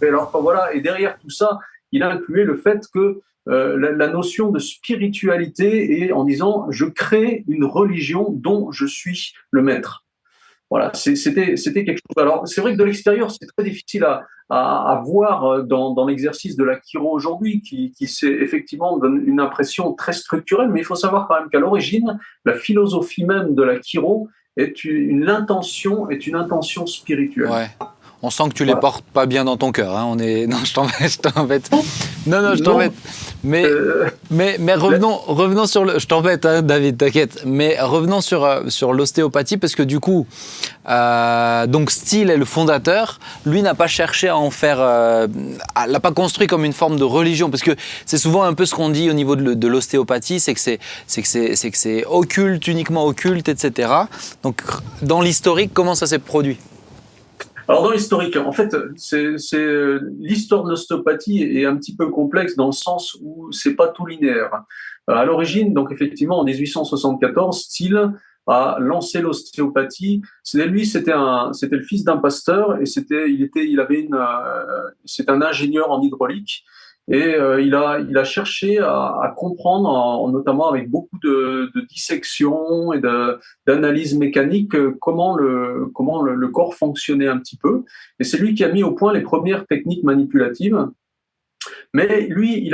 Et alors, voilà, et derrière tout ça, il a inclus le fait que la notion de spiritualité est en disant je crée une religion dont je suis le maître. Voilà, c'était quelque chose. Alors, c'est vrai que de l'extérieur, c'est très difficile à voir dans l'exercice de la chiro aujourd'hui, qui effectivement donne une impression très structurelle, mais il faut savoir quand même qu'à l'origine, la philosophie même de la chiro est une intention spirituelle. Ouais. On sent que tu les portes pas bien dans ton cœur. Hein. Non, je t'embête. Non, je t'embête. Mais revenons sur le. Je t'embête, hein, David, t'inquiète. Mais revenons sur l'ostéopathie, parce que du coup, donc Steele est le fondateur. Lui n'a pas cherché à en faire. L'a pas construit comme une forme de religion, parce que c'est souvent un peu ce qu'on dit au niveau de l'ostéopathie, c'est que c'est occulte, uniquement occulte, etc. Donc, dans l'historique, comment ça s'est produit ? Alors dans l'historique, en fait, l'histoire de l'ostéopathie est un petit peu complexe dans le sens où c'est pas tout linéaire. À l'origine, donc effectivement en 1874, Steele a lancé l'ostéopathie. C'était le fils d'un pasteur et c'était un ingénieur en hydraulique. Et il a cherché à comprendre, notamment avec beaucoup de dissections et d'analyses mécaniques, comment le corps fonctionnait un petit peu. Et c'est lui qui a mis au point les premières techniques manipulatives. Mais lui, il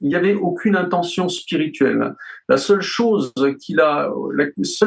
n'y avait aucune intention spirituelle. La seule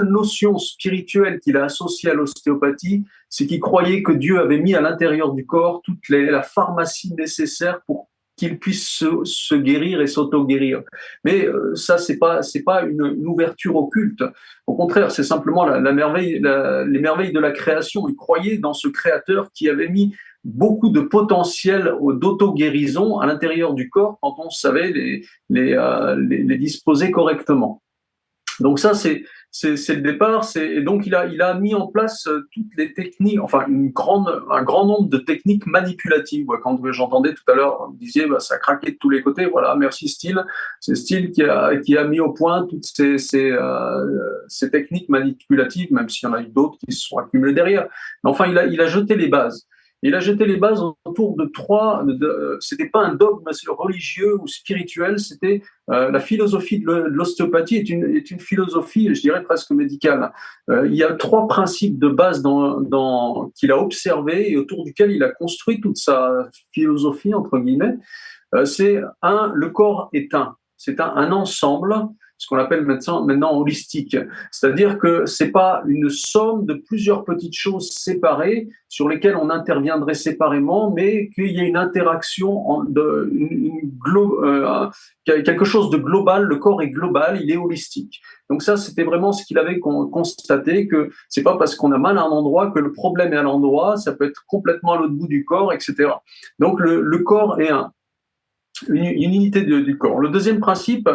notion spirituelle qu'il a associée à l'ostéopathie, c'est qu'il croyait que Dieu avait mis à l'intérieur du corps toute la pharmacie nécessaire pour qu'il puisse se guérir et s'auto-guérir. Mais ça, c'est pas une ouverture occulte. Au contraire, c'est simplement les merveilles de la création. Il croyait dans ce créateur qui avait mis beaucoup de potentiel d'auto-guérison à l'intérieur du corps quand on savait les disposer correctement. Donc ça, c'est le départ. Et donc il a mis en place toutes les techniques, enfin un grand nombre de techniques manipulatives. Quand j'entendais tout à l'heure, vous disiez ça craquait de tous les côtés. Voilà, merci Steele. C'est Steele qui a mis au point toutes ces techniques manipulatives, même s'il y en a eu d'autres qui se sont accumulées derrière. Mais enfin, il a jeté les bases. Il a jeté les bases autour de c'était pas un dogme religieux ou spirituel, c'était la philosophie de l'ostéopathie est une philosophie, je dirais presque médicale. Il y a 3 principes de base qu'il a observés et autour duquel il a construit toute sa philosophie entre guillemets. C'est le corps est c'est un ensemble, ce qu'on appelle maintenant holistique. C'est-à-dire que c'est pas une somme de plusieurs petites choses séparées sur lesquelles on interviendrait séparément, mais qu'il y a une interaction, quelque chose de global. Le corps est global, il est holistique. Donc ça, c'était vraiment ce qu'il avait constaté, que c'est pas parce qu'on a mal à un endroit que le problème est à l'endroit, ça peut être complètement à l'autre bout du corps, etc. Donc le corps est une unité du corps. Le deuxième principe,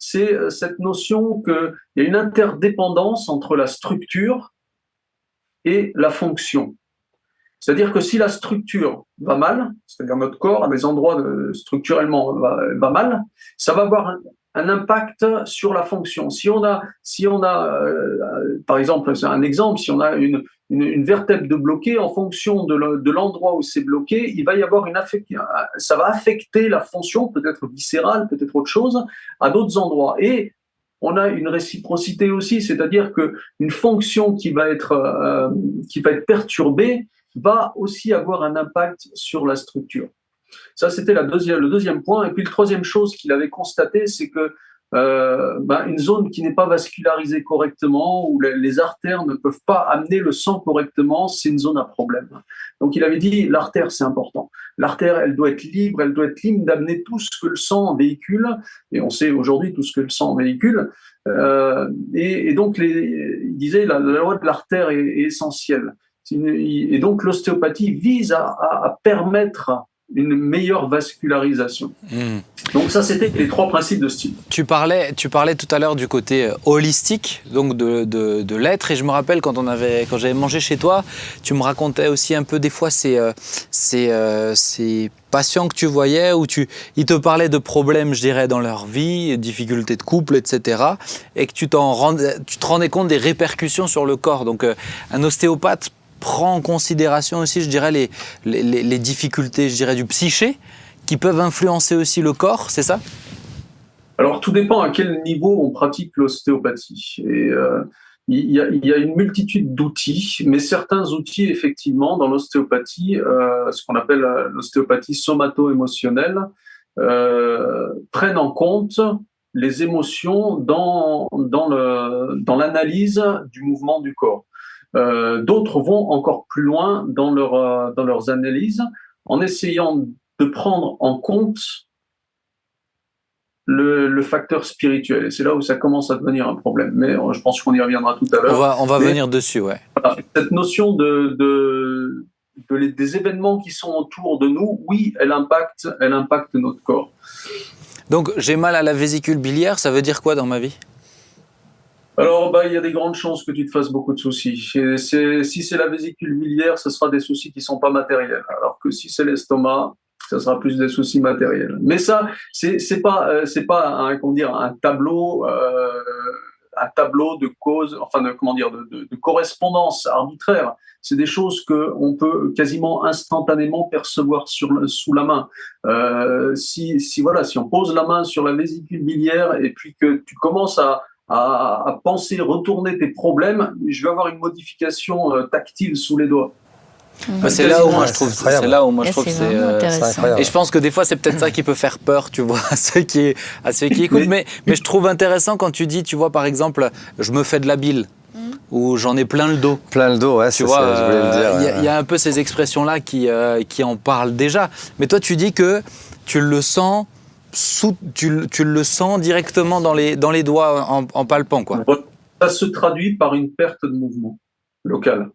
c'est cette notion qu'il y a une interdépendance entre la structure et la fonction. C'est-à-dire que si la structure va mal, c'est-à-dire notre corps à des endroits structurellement va mal, ça va avoir un impact sur la fonction. Si on a par exemple, c'est un exemple, si on a une vertèbre de bloquée, en fonction de l'endroit où c'est bloqué, il va y avoir ça va affecter la fonction, peut-être viscérale, peut-être autre chose, à d'autres endroits. Et on a une réciprocité aussi, c'est-à-dire qu'une fonction qui va être perturbée va aussi avoir un impact sur la structure. Ça, c'était le deuxième point. Et puis, la troisième chose qu'il avait constaté, c'est que une zone qui n'est pas vascularisée correctement, où les artères ne peuvent pas amener le sang correctement, c'est une zone à problème. Donc il avait dit, l'artère c'est important. L'artère, elle doit être libre d'amener tout ce que le sang véhicule, et on sait aujourd'hui tout ce que le sang véhicule. Et donc il disait, la loi de l'artère est essentielle. Et donc l'ostéopathie vise à permettre une meilleure vascularisation. Donc ça, c'était les 3 principes de style. Tu parlais tout à l'heure du côté holistique, donc de l'être, et je me rappelle quand j'avais mangé chez toi, tu me racontais aussi un peu des fois ces patients que tu voyais où ils te parlaient de problèmes, je dirais, dans leur vie, difficultés de couple, etc., et que tu te rendais compte des répercussions sur le corps. Donc un ostéopathe prend en considération aussi, je dirais, les difficultés, je dirais, du psyché, qui peuvent influencer aussi le corps, c'est ça ? Alors, tout dépend à quel niveau on pratique l'ostéopathie. Et il y a une multitude d'outils, mais certains outils, effectivement, dans l'ostéopathie, ce qu'on appelle l'ostéopathie somato-émotionnelle, prennent en compte les émotions dans l'analyse du mouvement du corps. D'autres vont encore plus loin dans leurs analyses en essayant de prendre en compte le facteur spirituel. Et c'est là où ça commence à devenir un problème. Mais je pense qu'on y reviendra tout à l'heure. On va venir dessus, ouais. Voilà, cette notion des événements qui sont autour de nous, oui, elle impacte notre corps. Donc, j'ai mal à la vésicule biliaire, ça veut dire quoi dans ma vie ? Alors, il y a des grandes chances que tu te fasses beaucoup de soucis. Si c'est la vésicule biliaire, ce sera des soucis qui ne sont pas matériels. Alors que si c'est l'estomac, ça sera plus des soucis matériels. Mais ça, c'est pas un tableau de cause, de correspondance arbitraire. C'est des choses qu'on peut quasiment instantanément percevoir sous la main. Si on pose la main sur la vésicule biliaire et puis que tu commences à penser, retourner tes problèmes, je vais avoir une modification tactile sous les doigts. C'est là où moi je trouve que c'est intéressant. Et je pense que des fois c'est peut-être ça qui peut faire peur, tu vois, à ceux qui écoutent. Mais je trouve intéressant quand tu dis, tu vois, par exemple, je me fais de la bile ou j'en ai plein le dos. Plein le dos, ouais, tu vois, ça, je voulais le dire. Il y a un peu ces expressions-là qui en parlent déjà. Mais toi, tu dis que tu le sens. Tu le sens directement dans les doigts en palpant, quoi. Ça se traduit par une perte de mouvement local.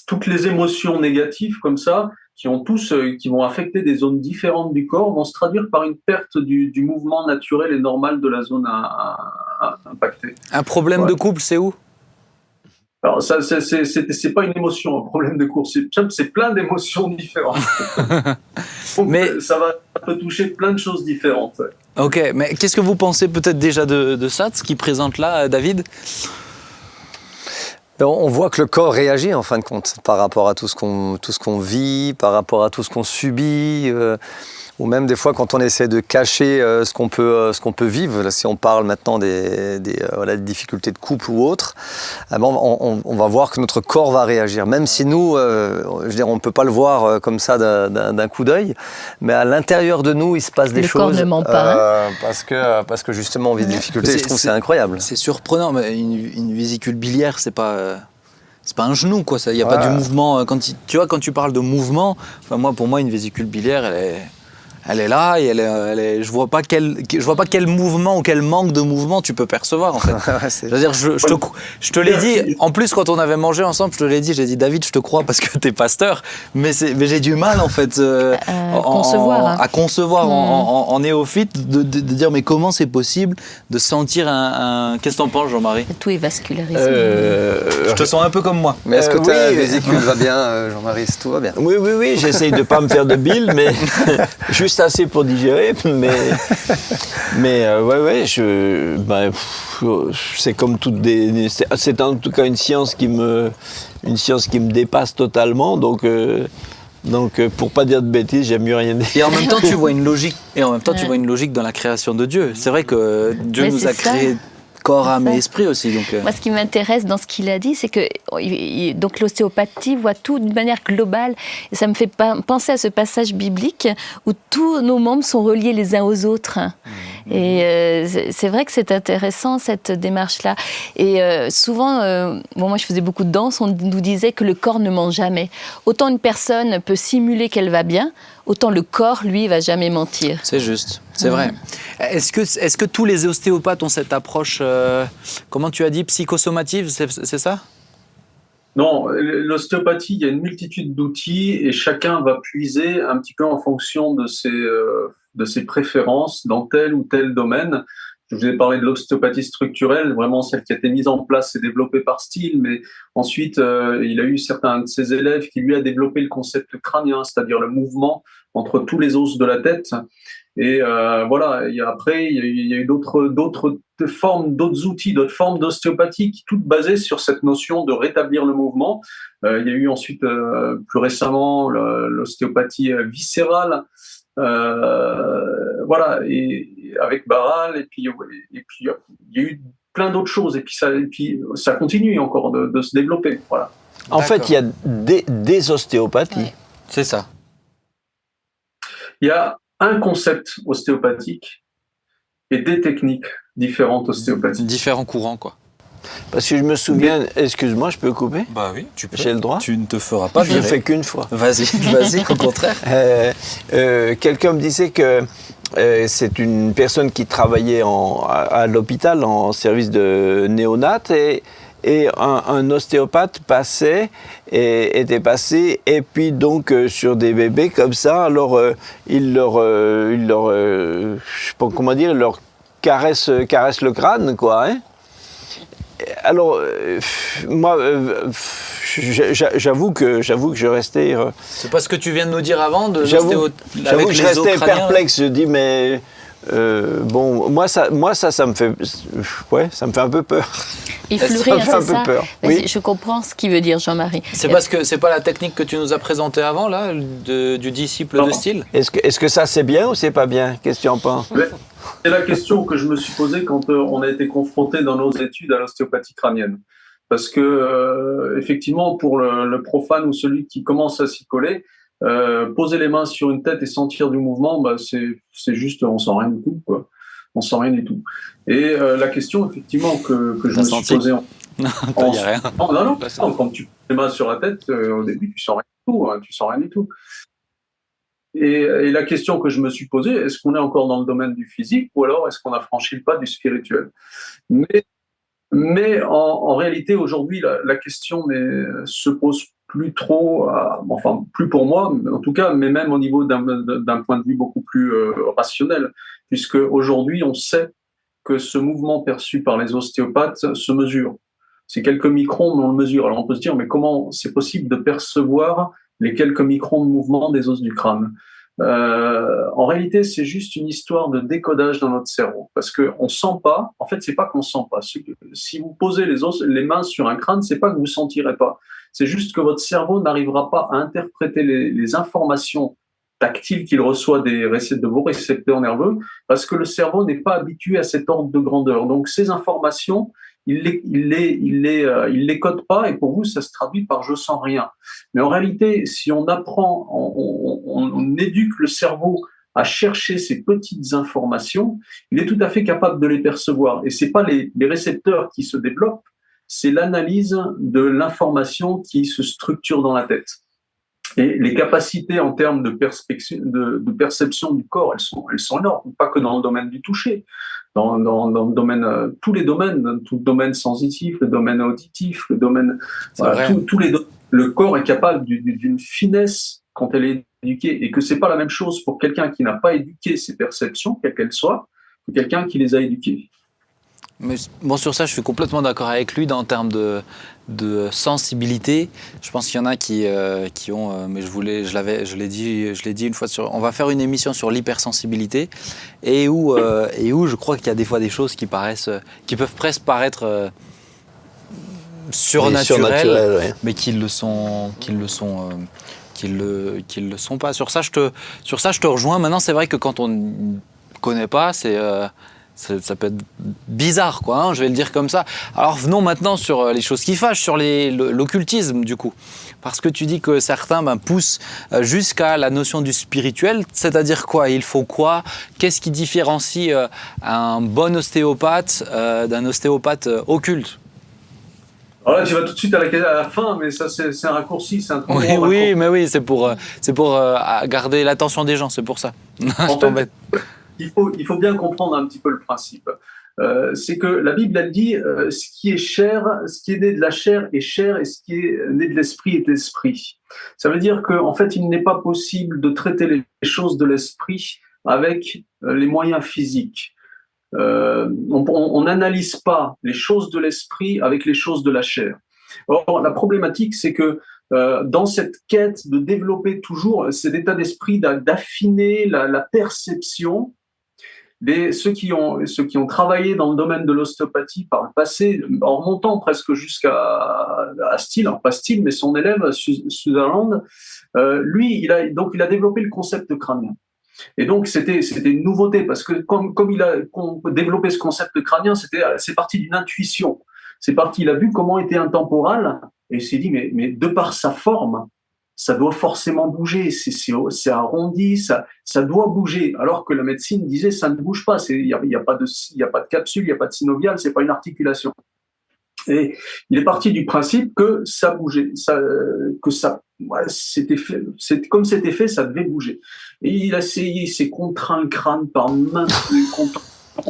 Toutes les émotions négatives comme ça, qui vont affecter des zones différentes du corps, vont se traduire par une perte du mouvement naturel et normal de la zone impactée. Un problème de couple, c'est où ? Alors ça, c'est pas une émotion, un problème de couple, c'est plein d'émotions différentes. Donc, mais ça peut toucher plein de choses différentes. Ok, mais qu'est-ce que vous pensez peut-être déjà de ça, de ce qu'il présente là, David ? On voit que le corps réagit en fin de compte par rapport à tout ce qu'on vit, par rapport à tout ce qu'on subit, ou même des fois quand on essaie de cacher ce qu'on peut vivre. Là, si on parle maintenant des difficultés de couple ou autres, on va voir que notre corps va réagir. Même si nous, on ne peut pas le voir comme ça d'un coup d'œil, mais à l'intérieur de nous, il se passe des choses. Le corps ne ment pas. Parce que justement, on vit des difficultés. Je trouve que c'est incroyable. C'est surprenant, mais une vésicule biliaire, c'est pas un genou, quoi. Il n'y a pas du mouvement. Quand tu parles de mouvement, pour moi, une vésicule biliaire, elle est là et je vois pas quel mouvement ou quel manque de mouvement tu peux percevoir, en fait. Je veux dire, je te l'ai dit. En plus, quand on avait mangé ensemble, je te l'ai dit. J'ai dit, David, je te crois parce que t'es pasteur, mais j'ai du mal, en fait, à concevoir en néophyte de dire, mais comment c'est possible de sentir un. Qu'est-ce que t'en penses, Jean-Marie ? Tout est vascularisé. Je te sens un peu comme moi. Mais est-ce que ta vésicule va bien, Jean-Marie ? Tout va bien. Oui, j'essaye de pas me faire de bile, mais juste assez pour digérer, mais c'est comme c'est en tout cas une science qui me dépasse totalement, donc pour pas dire de bêtises, j'aime mieux rien dire. Et en même temps, tu vois une logique. Tu vois une logique dans la création de Dieu. C'est vrai que Dieu nous a créé corps, âme et esprit aussi. Donc, Moi, ce qui m'intéresse dans ce qu'il a dit, c'est que donc l'ostéopathie voit tout d'une manière globale. Et ça me fait penser à ce passage biblique où tous nos membres sont reliés les uns aux autres. Et c'est vrai que c'est intéressant, cette démarche-là. Et souvent, moi je faisais beaucoup de danse, on nous disait que le corps ne ment jamais. Autant une personne peut simuler qu'elle va bien, autant le corps, lui, va jamais mentir. C'est juste, c'est vrai. Est-ce que tous les ostéopathes ont cette approche, comment tu as dit, psychosomative, c'est ça ? Non, l'ostéopathie, il y a une multitude d'outils et chacun va puiser un petit peu en fonction de ses préférences dans tel ou tel domaine. Je vous ai parlé de l'ostéopathie structurelle, vraiment celle qui a été mise en place et développée par Steele, mais ensuite, il a eu certains de ses élèves qui lui a développé le concept crânien, c'est-à-dire le mouvement entre tous les os de la tête. Et voilà, et après, il y a eu d'autres formes, d'autres outils, d'autres formes d'ostéopathie, toutes basées sur cette notion de rétablir le mouvement. Il y a eu ensuite, plus récemment, l'ostéopathie viscérale. Voilà, et avec Barral, et puis il y a eu plein d'autres choses, et puis ça continue encore de se développer. Voilà. En fait, il y a des ostéopathies. Ouais. C'est ça. Il y a un concept ostéopathique et des techniques différentes ostéopathiques. Différents courants, quoi. Parce que je me souviens, excuse-moi, je peux couper ? Bah oui, tu peux. J'ai le droit ? Tu ne te feras pas Je ne virer. fais qu'une fois. Vas-y, au contraire. Quelqu'un me disait que c'est une personne qui travaillait à l'hôpital en service de néonat et un ostéopathe était passé et puis donc sur des bébés comme ça, alors il leur je sais pas comment dire, il leur caresse le crâne, quoi, hein. Alors moi j'avoue que je restais C'est pas ce que tu viens de nous dire avant de j'avoue que je restais perplexe. Je dis mais bon, moi ça me fait un peu peur. Effleurer, Ça me fait un peu peur. Oui. Je comprends ce qu'il veut dire, Jean-Marie. C'est parce que c'est pas la technique que tu nous as présentée avant, là, du disciple de Steele. Est-ce que ça c'est bien ou c'est pas bien ? Qu'est-ce que tu en penses ? C'est la question que je me suis posée quand on a été confronté dans nos études à l'ostéopathie crânienne. Parce que, effectivement, pour le profane ou celui qui commence à s'y coller, poser les mains sur une tête et sentir du mouvement, bah, c'est juste, on sent rien du tout, quoi. On sent rien du tout. Et la question, effectivement, que je me suis posée Non, y a rien. Non, quand tu poses les mains sur la tête, au début, tu sens rien du tout, hein, tu sens rien du tout. Et la question que je me suis posée, est-ce qu'on est encore dans le domaine du physique ou alors est-ce qu'on a franchi le pas du spirituel ? Mais en réalité, aujourd'hui, la question se pose plus trop, enfin plus pour moi, en tout cas, mais même au niveau d'un point de vue beaucoup plus rationnel, puisque aujourd'hui, on sait que ce mouvement perçu par les ostéopathes se mesure. C'est quelques microns, mais on le mesure. Alors on peut se dire, mais comment c'est possible de percevoir les quelques microns de mouvement des os du crâne ? En réalité, c'est juste une histoire de décodage dans notre cerveau, parce que on sent pas. En fait, c'est pas qu'on sent pas. Si vous posez les mains sur un crâne, c'est pas que vous sentirez pas. C'est juste que votre cerveau n'arrivera pas à interpréter les informations tactiles qu'il reçoit de vos récepteurs nerveux, parce que le cerveau n'est pas habitué à cet ordre de grandeur. Donc, ces informations, il les code pas, et pour vous, ça se traduit par je sens rien. Mais en réalité, si on apprend, on éduque le cerveau à chercher ces petites informations, il est tout à fait capable de les percevoir. Et c'est pas les récepteurs qui se développent, c'est l'analyse de l'information qui se structure dans la tête. Et les capacités en termes de perception du corps, elles sont énormes, pas que dans le domaine du toucher. Dans le domaine, tous les domaines, tout le domaine sensitif, le domaine auditif, le domaine, le corps est capable d'une finesse quand elle est éduquée, et que c'est pas la même chose pour quelqu'un qui n'a pas éduqué ses perceptions, quelles qu'elles soient, que quelqu'un qui les a éduquées. Mais bon, sur ça, je suis complètement d'accord avec lui en termes de sensibilité. Je pense qu'il y en a qui ont, mais je l'ai dit une fois, on va faire une émission sur l'hypersensibilité et où je crois qu'il y a des fois des choses qui peuvent presque paraître surnaturelles, ouais. Mais qui le sont pas. Sur ça, je te rejoins. Maintenant, c'est vrai que quand on ne connaît pas, Ça peut être bizarre, quoi, hein, je vais le dire comme ça. Alors venons maintenant sur les choses qui fâchent, sur l'occultisme du coup. Parce que tu dis que certains poussent jusqu'à la notion du spirituel, c'est-à-dire quoi? Il faut quoi? Qu'est-ce qui différencie un bon ostéopathe d'un ostéopathe occulte? Alors là, tu vas tout de suite à la fin, mais ça, c'est un raccourci, c'est un trop Oui, grand raccourci. oui, mais oui, c'est pour garder l'attention des gens, c'est pour ça. Je En t'embête. fait, il faut bien comprendre un petit peu le principe. C'est que la Bible, elle dit ce qui est chair, ce qui est né de la chair est chair, et ce qui est né de l'esprit est esprit. Ça veut dire qu'en fait, il n'est pas possible de traiter les choses de l'esprit avec les moyens physiques. On n'analyse pas les choses de l'esprit avec les choses de la chair. Or, la problématique, c'est que dans cette quête de développer toujours cet état d'esprit, d'affiner la perception, ceux qui ont travaillé dans le domaine de l'ostéopathie par le passé, en remontant presque jusqu'à Steele, alors pas Steele, mais son élève, Sutherland, lui, il a développé le concept crânien. Et donc, c'était une nouveauté, parce que comme il a développé ce concept crânien, c'est parti d'une intuition. Il a vu comment était un temporal, et il s'est dit, mais de par sa forme, ça doit forcément bouger, c'est arrondi, ça doit bouger, alors que la médecine disait, ça ne bouge pas, il y a pas de capsule, il n'y a pas de synovial, c'est pas une articulation. Et il est parti du principe que ça bougeait, comme c'était fait, ça devait bouger. Et il a essayé, il s'est contraint le crâne par maintes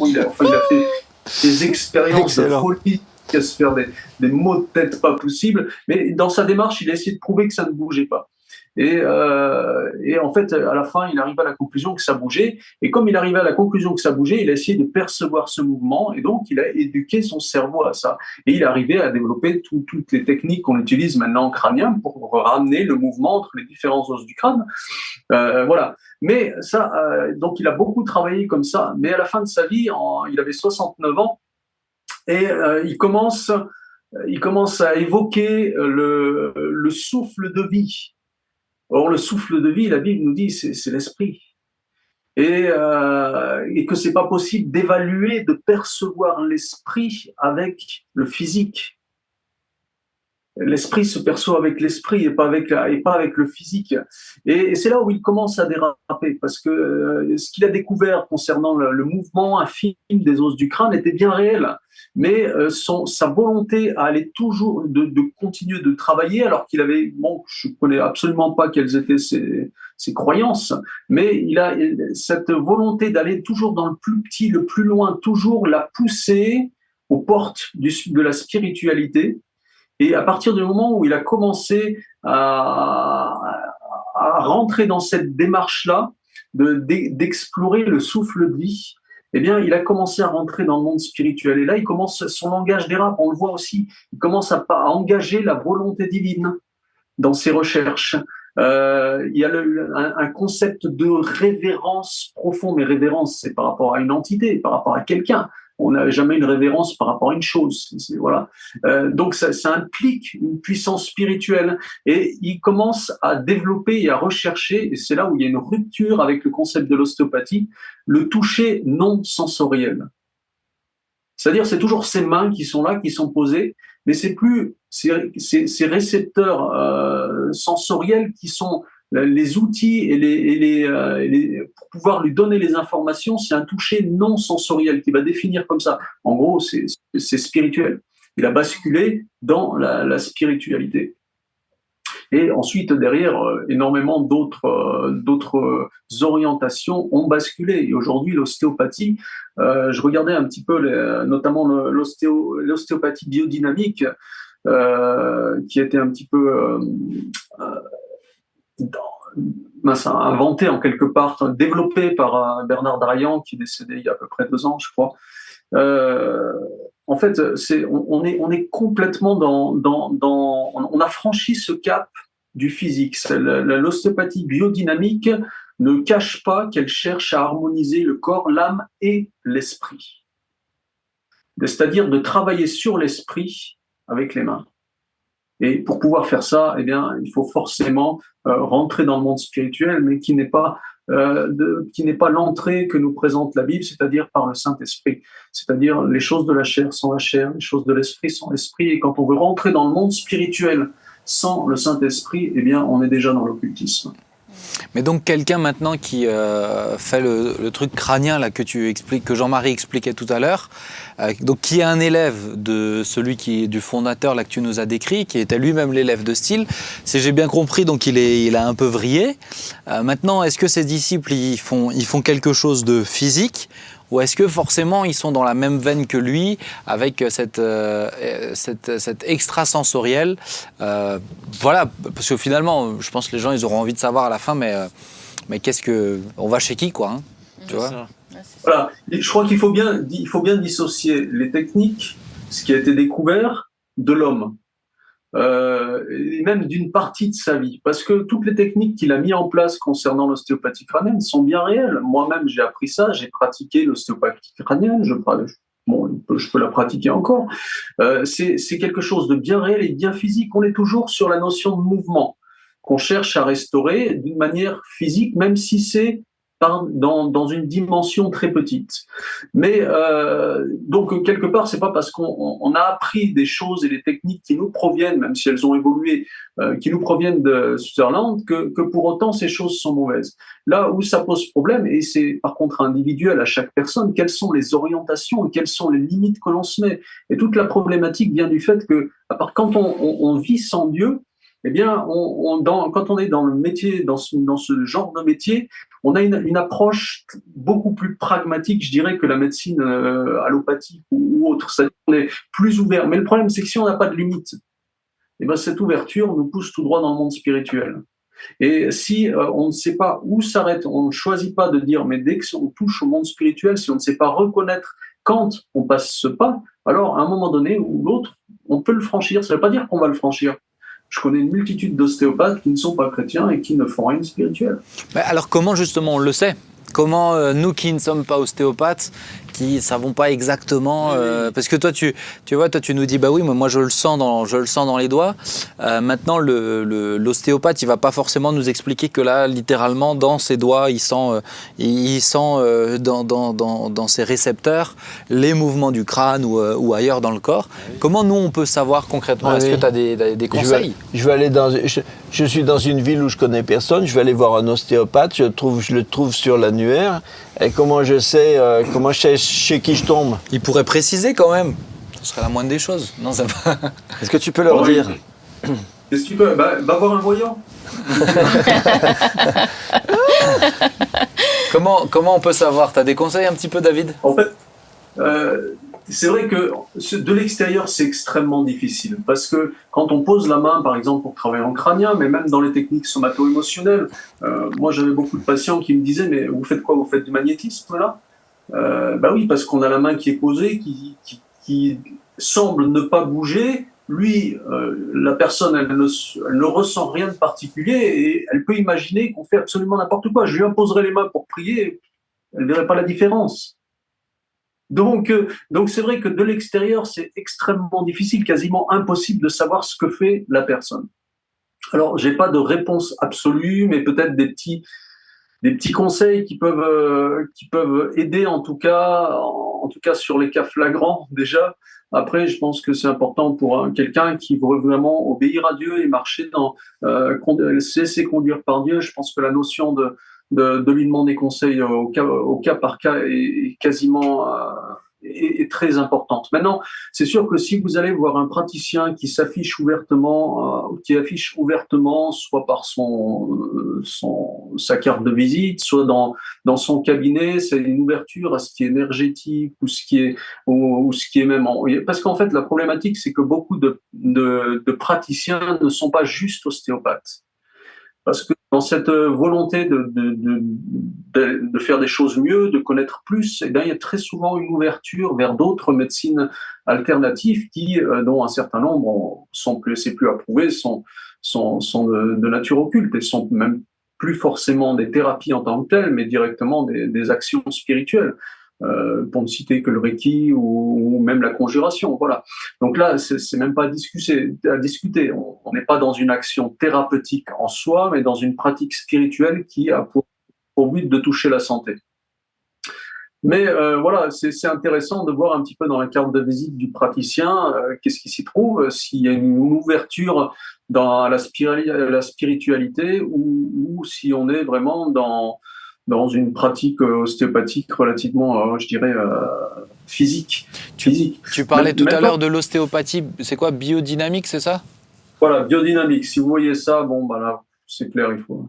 il a fait des expériences de folie, à se faire des maux de tête pas possibles, mais dans sa démarche, il a essayé de prouver que ça ne bougeait pas. Et en fait, à la fin, il arrive à la conclusion que ça bougeait. Et comme il arrivait à la conclusion que ça bougeait, il a essayé de percevoir ce mouvement. Et donc, il a éduqué son cerveau à ça. Et il est arrivé à développer toutes les techniques qu'on utilise maintenant en crânien pour ramener le mouvement entre les différents os du crâne. Voilà. Mais ça, donc, il a beaucoup travaillé comme ça. Mais à la fin de sa vie, il avait 69 ans. Et il commence à évoquer le souffle de vie. Or, le souffle de vie, la Bible nous dit, c'est l'esprit. Et que c'est pas possible d'évaluer, de percevoir l'esprit avec le physique. L'esprit se perçoit avec l'esprit et pas avec le physique. Et c'est là où il commence à déraper, parce que ce qu'il a découvert concernant le mouvement infime des os du crâne était bien réel, mais sa volonté à aller toujours, de continuer de travailler, alors qu'il avait, je connais absolument pas quelles étaient ses croyances, mais il a cette volonté d'aller toujours dans le plus petit, le plus loin, toujours la pousser aux portes de la spiritualité. Et à partir du moment où il a commencé à rentrer dans cette démarche-là, d'explorer le souffle de vie, eh bien, il a commencé à rentrer dans le monde spirituel. Et là, son langage dérape, on le voit aussi. Il commence à engager la volonté divine dans ses recherches. Il y a un concept de révérence profonde. Mais révérence, c'est par rapport à une entité, par rapport à quelqu'un. On n'a jamais une révérence par rapport à une chose. Voilà. Donc ça implique une puissance spirituelle. Et il commence à développer et à rechercher, et c'est là où il y a une rupture avec le concept de l'ostéopathie, le toucher non sensoriel. C'est-à-dire, c'est toujours ces mains qui sont là, qui sont posées, mais c'est plus ces récepteurs sensoriels qui sont les outils et pour pouvoir lui donner les informations. C'est un toucher non sensoriel qui va définir comme ça. En gros, c'est spirituel. Il a basculé dans la spiritualité. Et ensuite, derrière, énormément d'autres orientations ont basculé. Et aujourd'hui, l'ostéopathie, je regardais un petit peu, notamment l'ostéopathie biodynamique, qui a été un petit peu inventé en quelque part, développé par Bernard Drayan, qui est décédé il y a à peu près 2 ans, je crois. En fait, on est complètement on a franchi ce cap du physique. L'ostéopathie biodynamique ne cache pas qu'elle cherche à harmoniser le corps, l'âme et l'esprit. C'est-à-dire de travailler sur l'esprit avec les mains. Et pour pouvoir faire ça, eh bien, il faut forcément rentrer dans le monde spirituel, mais qui n'est pas qui n'est pas l'entrée que nous présente la Bible, c'est-à-dire par le Saint-Esprit. C'est-à-dire les choses de la chair sont la chair, les choses de l'esprit sont l'esprit. Et quand on veut rentrer dans le monde spirituel sans le Saint-Esprit, eh bien, on est déjà dans l'occultisme. Mais donc quelqu'un maintenant qui fait le truc crânien là que tu expliques, que Jean-Marie expliquait tout à l'heure, donc qui est un élève de celui qui est du fondateur là que tu nous as décrit, qui était lui-même l'élève de Steele, si j'ai bien compris, donc il a un peu vrillé. Maintenant, est-ce que ses disciples ils font quelque chose de physique? Ou est-ce que forcément ils sont dans la même veine que lui, avec cette extrasensoriel voilà, parce que finalement, je pense que les gens ils auront envie de savoir à la fin, mais qu'est-ce que... On va chez qui, quoi, hein, tu vois? Voilà. Et je crois qu'il faut bien dissocier les techniques, ce qui a été découvert, de l'homme. Et même d'une partie de sa vie. Parce que toutes les techniques qu'il a mis en place concernant l'ostéopathie crânienne sont bien réelles. Moi-même, j'ai appris ça, j'ai pratiqué l'ostéopathie crânienne, je peux la pratiquer encore. C'est quelque chose de bien réel et bien physique. On est toujours sur la notion de mouvement qu'on cherche à restaurer d'une manière physique, même si c'est dans une dimension très petite. Mais donc quelque part, c'est pas parce qu'on a appris des choses et des techniques qui nous proviennent, même si elles ont évolué, qui nous proviennent de Sutherland, que pour autant ces choses sont mauvaises. Là où ça pose problème, et c'est par contre individuel à chaque personne, quelles sont les orientations et quelles sont les limites que l'on se met. Et toute la problématique vient du fait que quand on vit sans Dieu, eh bien, quand on est dans le métier, dans ce genre de métier, on a une approche beaucoup plus pragmatique, je dirais, que la médecine allopathique ou autre. C'est-à-dire qu'on est plus ouvert. Mais le problème, c'est que si on n'a pas de limite, eh bien, cette ouverture nous pousse tout droit dans le monde spirituel. Et si on ne sait pas où s'arrête, on ne choisit pas de dire, mais dès qu'on touche au monde spirituel, si on ne sait pas reconnaître quand on passe ce pas, alors à un moment donné ou l'autre, on peut le franchir. Ça ne veut pas dire qu'on va le franchir. Je connais une multitude d'ostéopathes qui ne sont pas chrétiens et qui ne font rien de spirituel. Alors comment justement on le sait? Comment nous qui ne sommes pas ostéopathes, qui ne savons pas exactement, parce que toi tu vois, toi tu nous dis bah oui, mais moi je le sens dans les doigts. Maintenant l'ostéopathe il va pas forcément nous expliquer que là littéralement dans ses doigts il sent dans ses récepteurs les mouvements du crâne ou ailleurs dans le corps. Comment nous on peut savoir concrètement? Est-ce que tu as des conseils? Je suis dans une ville où je connais personne, je vais aller voir un ostéopathe, je le trouve sur l'annuaire, et comment je sais chez qui je tombe? Il pourrait préciser quand même, ce serait la moindre des choses. Non, ça va. Est-ce que tu peux leur dire? Qu'est-ce que tu peux? Va voir un voyant. Comment on peut savoir? Tu as des conseils un petit peu, David? En fait, c'est vrai que de l'extérieur, c'est extrêmement difficile parce que quand on pose la main, par exemple, pour travailler en crânien, mais même dans les techniques somato-émotionnelles, moi j'avais beaucoup de patients qui me disaient « mais vous faites quoi? Vous faites du magnétisme là ?» Bah oui, parce qu'on a la main qui est posée, qui semble ne pas bouger. Lui, la personne, elle ne ressent rien de particulier et elle peut imaginer qu'on fait absolument n'importe quoi. Je lui imposerai les mains pour prier, elle ne verrait pas la différence. Donc c'est vrai que de l'extérieur, c'est extrêmement difficile, quasiment impossible de savoir ce que fait la personne. Alors, j'ai pas de réponse absolue, mais peut-être des petits conseils qui peuvent aider en tout cas sur les cas flagrants déjà. Après, je pense que c'est important pour quelqu'un qui veut vraiment obéir à Dieu et marcher se laisser conduire par Dieu. Je pense que la notion de lui demander conseil au cas par cas est quasiment est très importante. Maintenant, c'est sûr que si vous allez voir un praticien qui affiche ouvertement, soit par sa carte de visite, soit dans son cabinet, c'est une ouverture à ce qui est énergétique ou ce qui est même parce qu'en fait la problématique c'est que beaucoup de praticiens ne sont pas juste ostéopathes. Parce que dans cette volonté de faire des choses mieux, de connaître plus, eh bien, il y a très souvent une ouverture vers d'autres médecines alternatives dont un certain nombre c'est plus approuvé, sont de nature occulte et sont même plus forcément des thérapies en tant que telles, mais directement des actions spirituelles. Pour ne citer que le Reiki ou même la conjuration, voilà. Donc là, c'est même pas à discuter. On n'est pas dans une action thérapeutique en soi, mais dans une pratique spirituelle qui a pour pour but de toucher la santé. Mais voilà, c'est intéressant de voir un petit peu dans la carte de visite du praticien qu'est-ce qui s'y trouve, s'il y a une ouverture dans la spiritualité ou si on est vraiment dans une pratique ostéopathique relativement, je dirais, physique. Tu parlais tout à l'heure de l'ostéopathie, c'est quoi, biodynamique, c'est ça? Voilà, biodynamique. Si vous voyez ça, bon, bah là, c'est clair, il faut.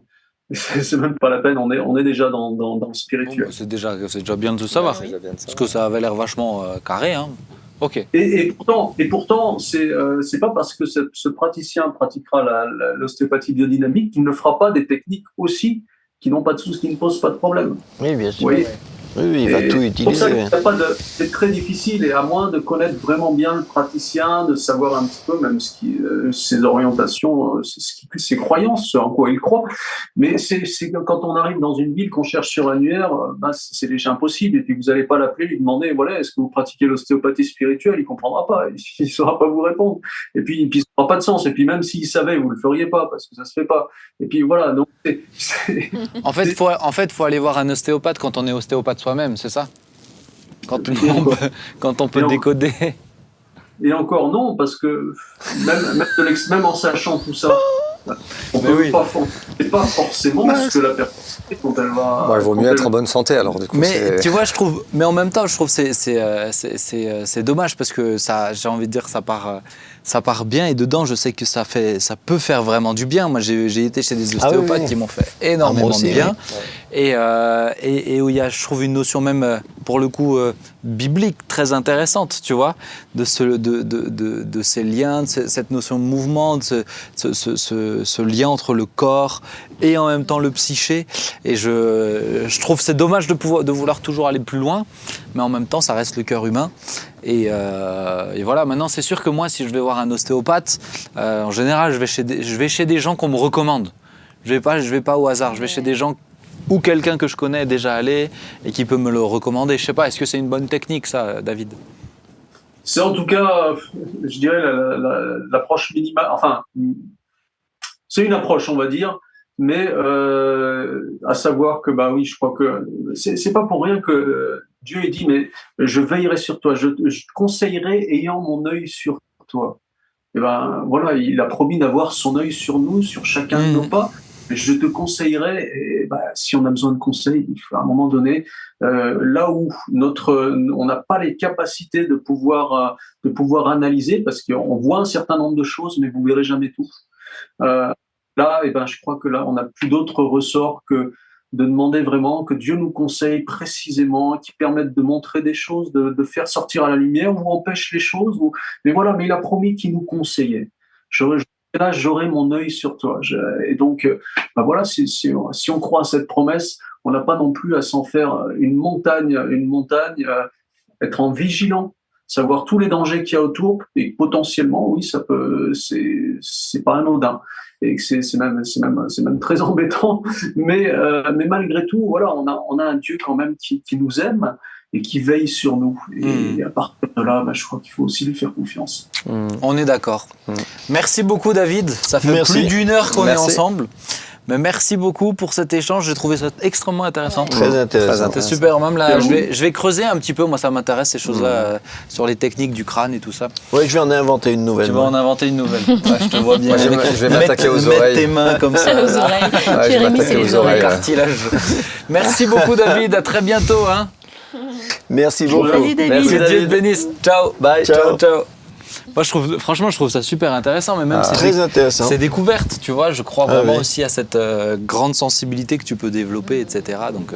C'est même pas la peine, on est déjà dans le spirituel. Bon, c'est déjà bien de le savoir, parce que ça avait l'air vachement carré. Hein. Ok. Et pourtant, c'est pas parce que ce praticien pratiquera l'ostéopathie biodynamique qu'il ne fera pas des techniques aussi qui n'ont pas de soucis, qui ne posent pas de problème. Oui, bien sûr. Vous voyez ? Oui, il va tout utiliser. Pour ça, c'est très difficile, et à moins de connaître vraiment bien le praticien, de savoir un petit peu même ses orientations, ses croyances, en quoi il croit. Mais c'est quand on arrive dans une ville qu'on cherche sur annuaire, c'est déjà impossible. Et puis vous n'allez pas l'appeler, lui demander, voilà, est-ce que vous pratiquez l'ostéopathie spirituelle? Il comprendra pas, il ne saura pas vous répondre. Et puis ça n'aura pas de sens. Et puis même s'il savait, vous le feriez pas parce que ça se fait pas. Et puis voilà. Donc En fait, faut aller voir un ostéopathe quand on est ostéopathe soi-même, c'est ça? Quand on peut décoder. Et encore non, parce que même en sachant tout ça, on peut pas forcément ce que la personne quand elle va. Il vaut mieux être en bonne santé alors du coup. Mais tu vois, je trouve. Mais en même temps, je trouve que c'est dommage parce que ça, j'ai envie de dire, ça part bien, et dedans, je sais que ça peut faire vraiment du bien. Moi, j'ai été chez des ostéopathes qui m'ont fait énormément de bien. Et où il y a, je trouve, une notion même, pour le coup, biblique très intéressante, tu vois, de ces liens, de cette notion de mouvement, de ce lien entre le corps et en même temps le psyché. Et je trouve que c'est dommage de vouloir toujours aller plus loin, mais en même temps, ça reste le cœur humain. Et voilà, maintenant, c'est sûr que moi, si je vais voir un ostéopathe, en général, je vais chez des gens qu'on me recommande. Je vais pas au hasard, je vais chez des gens ou quelqu'un que je connais est déjà allé et qui peut me le recommander. Je sais pas, est-ce que c'est une bonne technique, ça, David? C'est en tout cas, je dirais, l'approche minimale. Enfin, c'est une approche, on va dire, mais à savoir que, bah oui, je crois que c'est pas pour rien que Dieu dit, mais je veillerai sur toi, je te conseillerai ayant mon œil sur toi. Et ben voilà, il a promis d'avoir son œil sur nous, sur chacun de nos pas. Je te conseillerais, et si on a besoin de conseils, il faut à un moment donné, là où on n'a pas les capacités de pouvoir analyser, parce qu'on voit un certain nombre de choses, mais vous verrez jamais tout. Là, je crois que là, on n'a plus d'autres ressorts que de demander vraiment que Dieu nous conseille précisément, qui permette de montrer des choses, de faire sortir à la lumière ou empêche les choses. Mais voilà, mais il a promis qu'il nous conseillait. Là, j'aurai mon œil sur toi. Et donc, voilà, si on croit à cette promesse, on n'a pas non plus à s'en faire une montagne, être en vigilant, savoir tous les dangers qu'il y a autour, et potentiellement, oui, ça peut, c'est pas anodin, et que c'est même très embêtant, mais malgré tout, voilà, on a un Dieu quand même qui nous aime et qui veille sur nous. Et à partir de là, je crois qu'il faut aussi lui faire confiance. On est d'accord. Merci beaucoup, David. Ça fait plus d'une heure qu'on est ensemble. Mais merci beaucoup pour cet échange. J'ai trouvé ça extrêmement intéressant. Très intéressant. C'était super. Même là, je vais creuser un petit peu. Moi, ça m'intéresse, ces choses-là, sur les techniques du crâne et tout ça. Oui, je vais en inventer une nouvelle. Tu vas en inventer une nouvelle. Ouais, je te vois bien. Je vais m'attaquer aux oreilles. Mettre tes mains comme ça. Aux oreilles. Je vais m'attaquer aux oreilles. Cartilage. Merci beaucoup, David. À très bientôt. Merci beaucoup. Salut, David. Merci, Dieu te bénisse. Ciao. Bye. Ciao. Moi, je trouve ça super intéressant, mais même très intéressant. C'est découverte, tu vois. Je crois vraiment aussi à cette grande sensibilité que tu peux développer, etc. Donc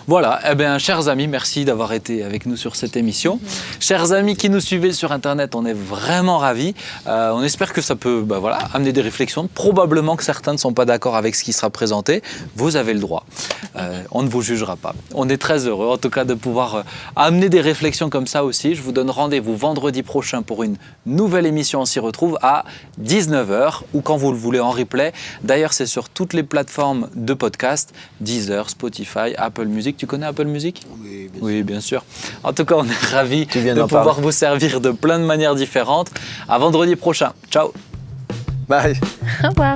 voilà. Eh bien, chers amis, merci d'avoir été avec nous sur cette émission. Chers amis qui nous suivez sur Internet, on est vraiment ravis. On espère que ça peut, amener des réflexions. Probablement que certains ne sont pas d'accord avec ce qui sera présenté. Vous avez le droit. On ne vous jugera pas. On est très heureux, en tout cas, de pouvoir amener des réflexions comme ça aussi. Je vous donne rendez-vous vendredi prochain pour une nouvelle émission. On s'y retrouve à 19h ou quand vous le voulez en replay. D'ailleurs, c'est sur toutes les plateformes de podcast, Deezer, Spotify, Apple Music. Tu connais Apple Music ? Oui, bien sûr. En tout cas, on est ravis de pouvoir vous servir de plein de manières différentes. À vendredi prochain. Ciao. Bye. Au revoir.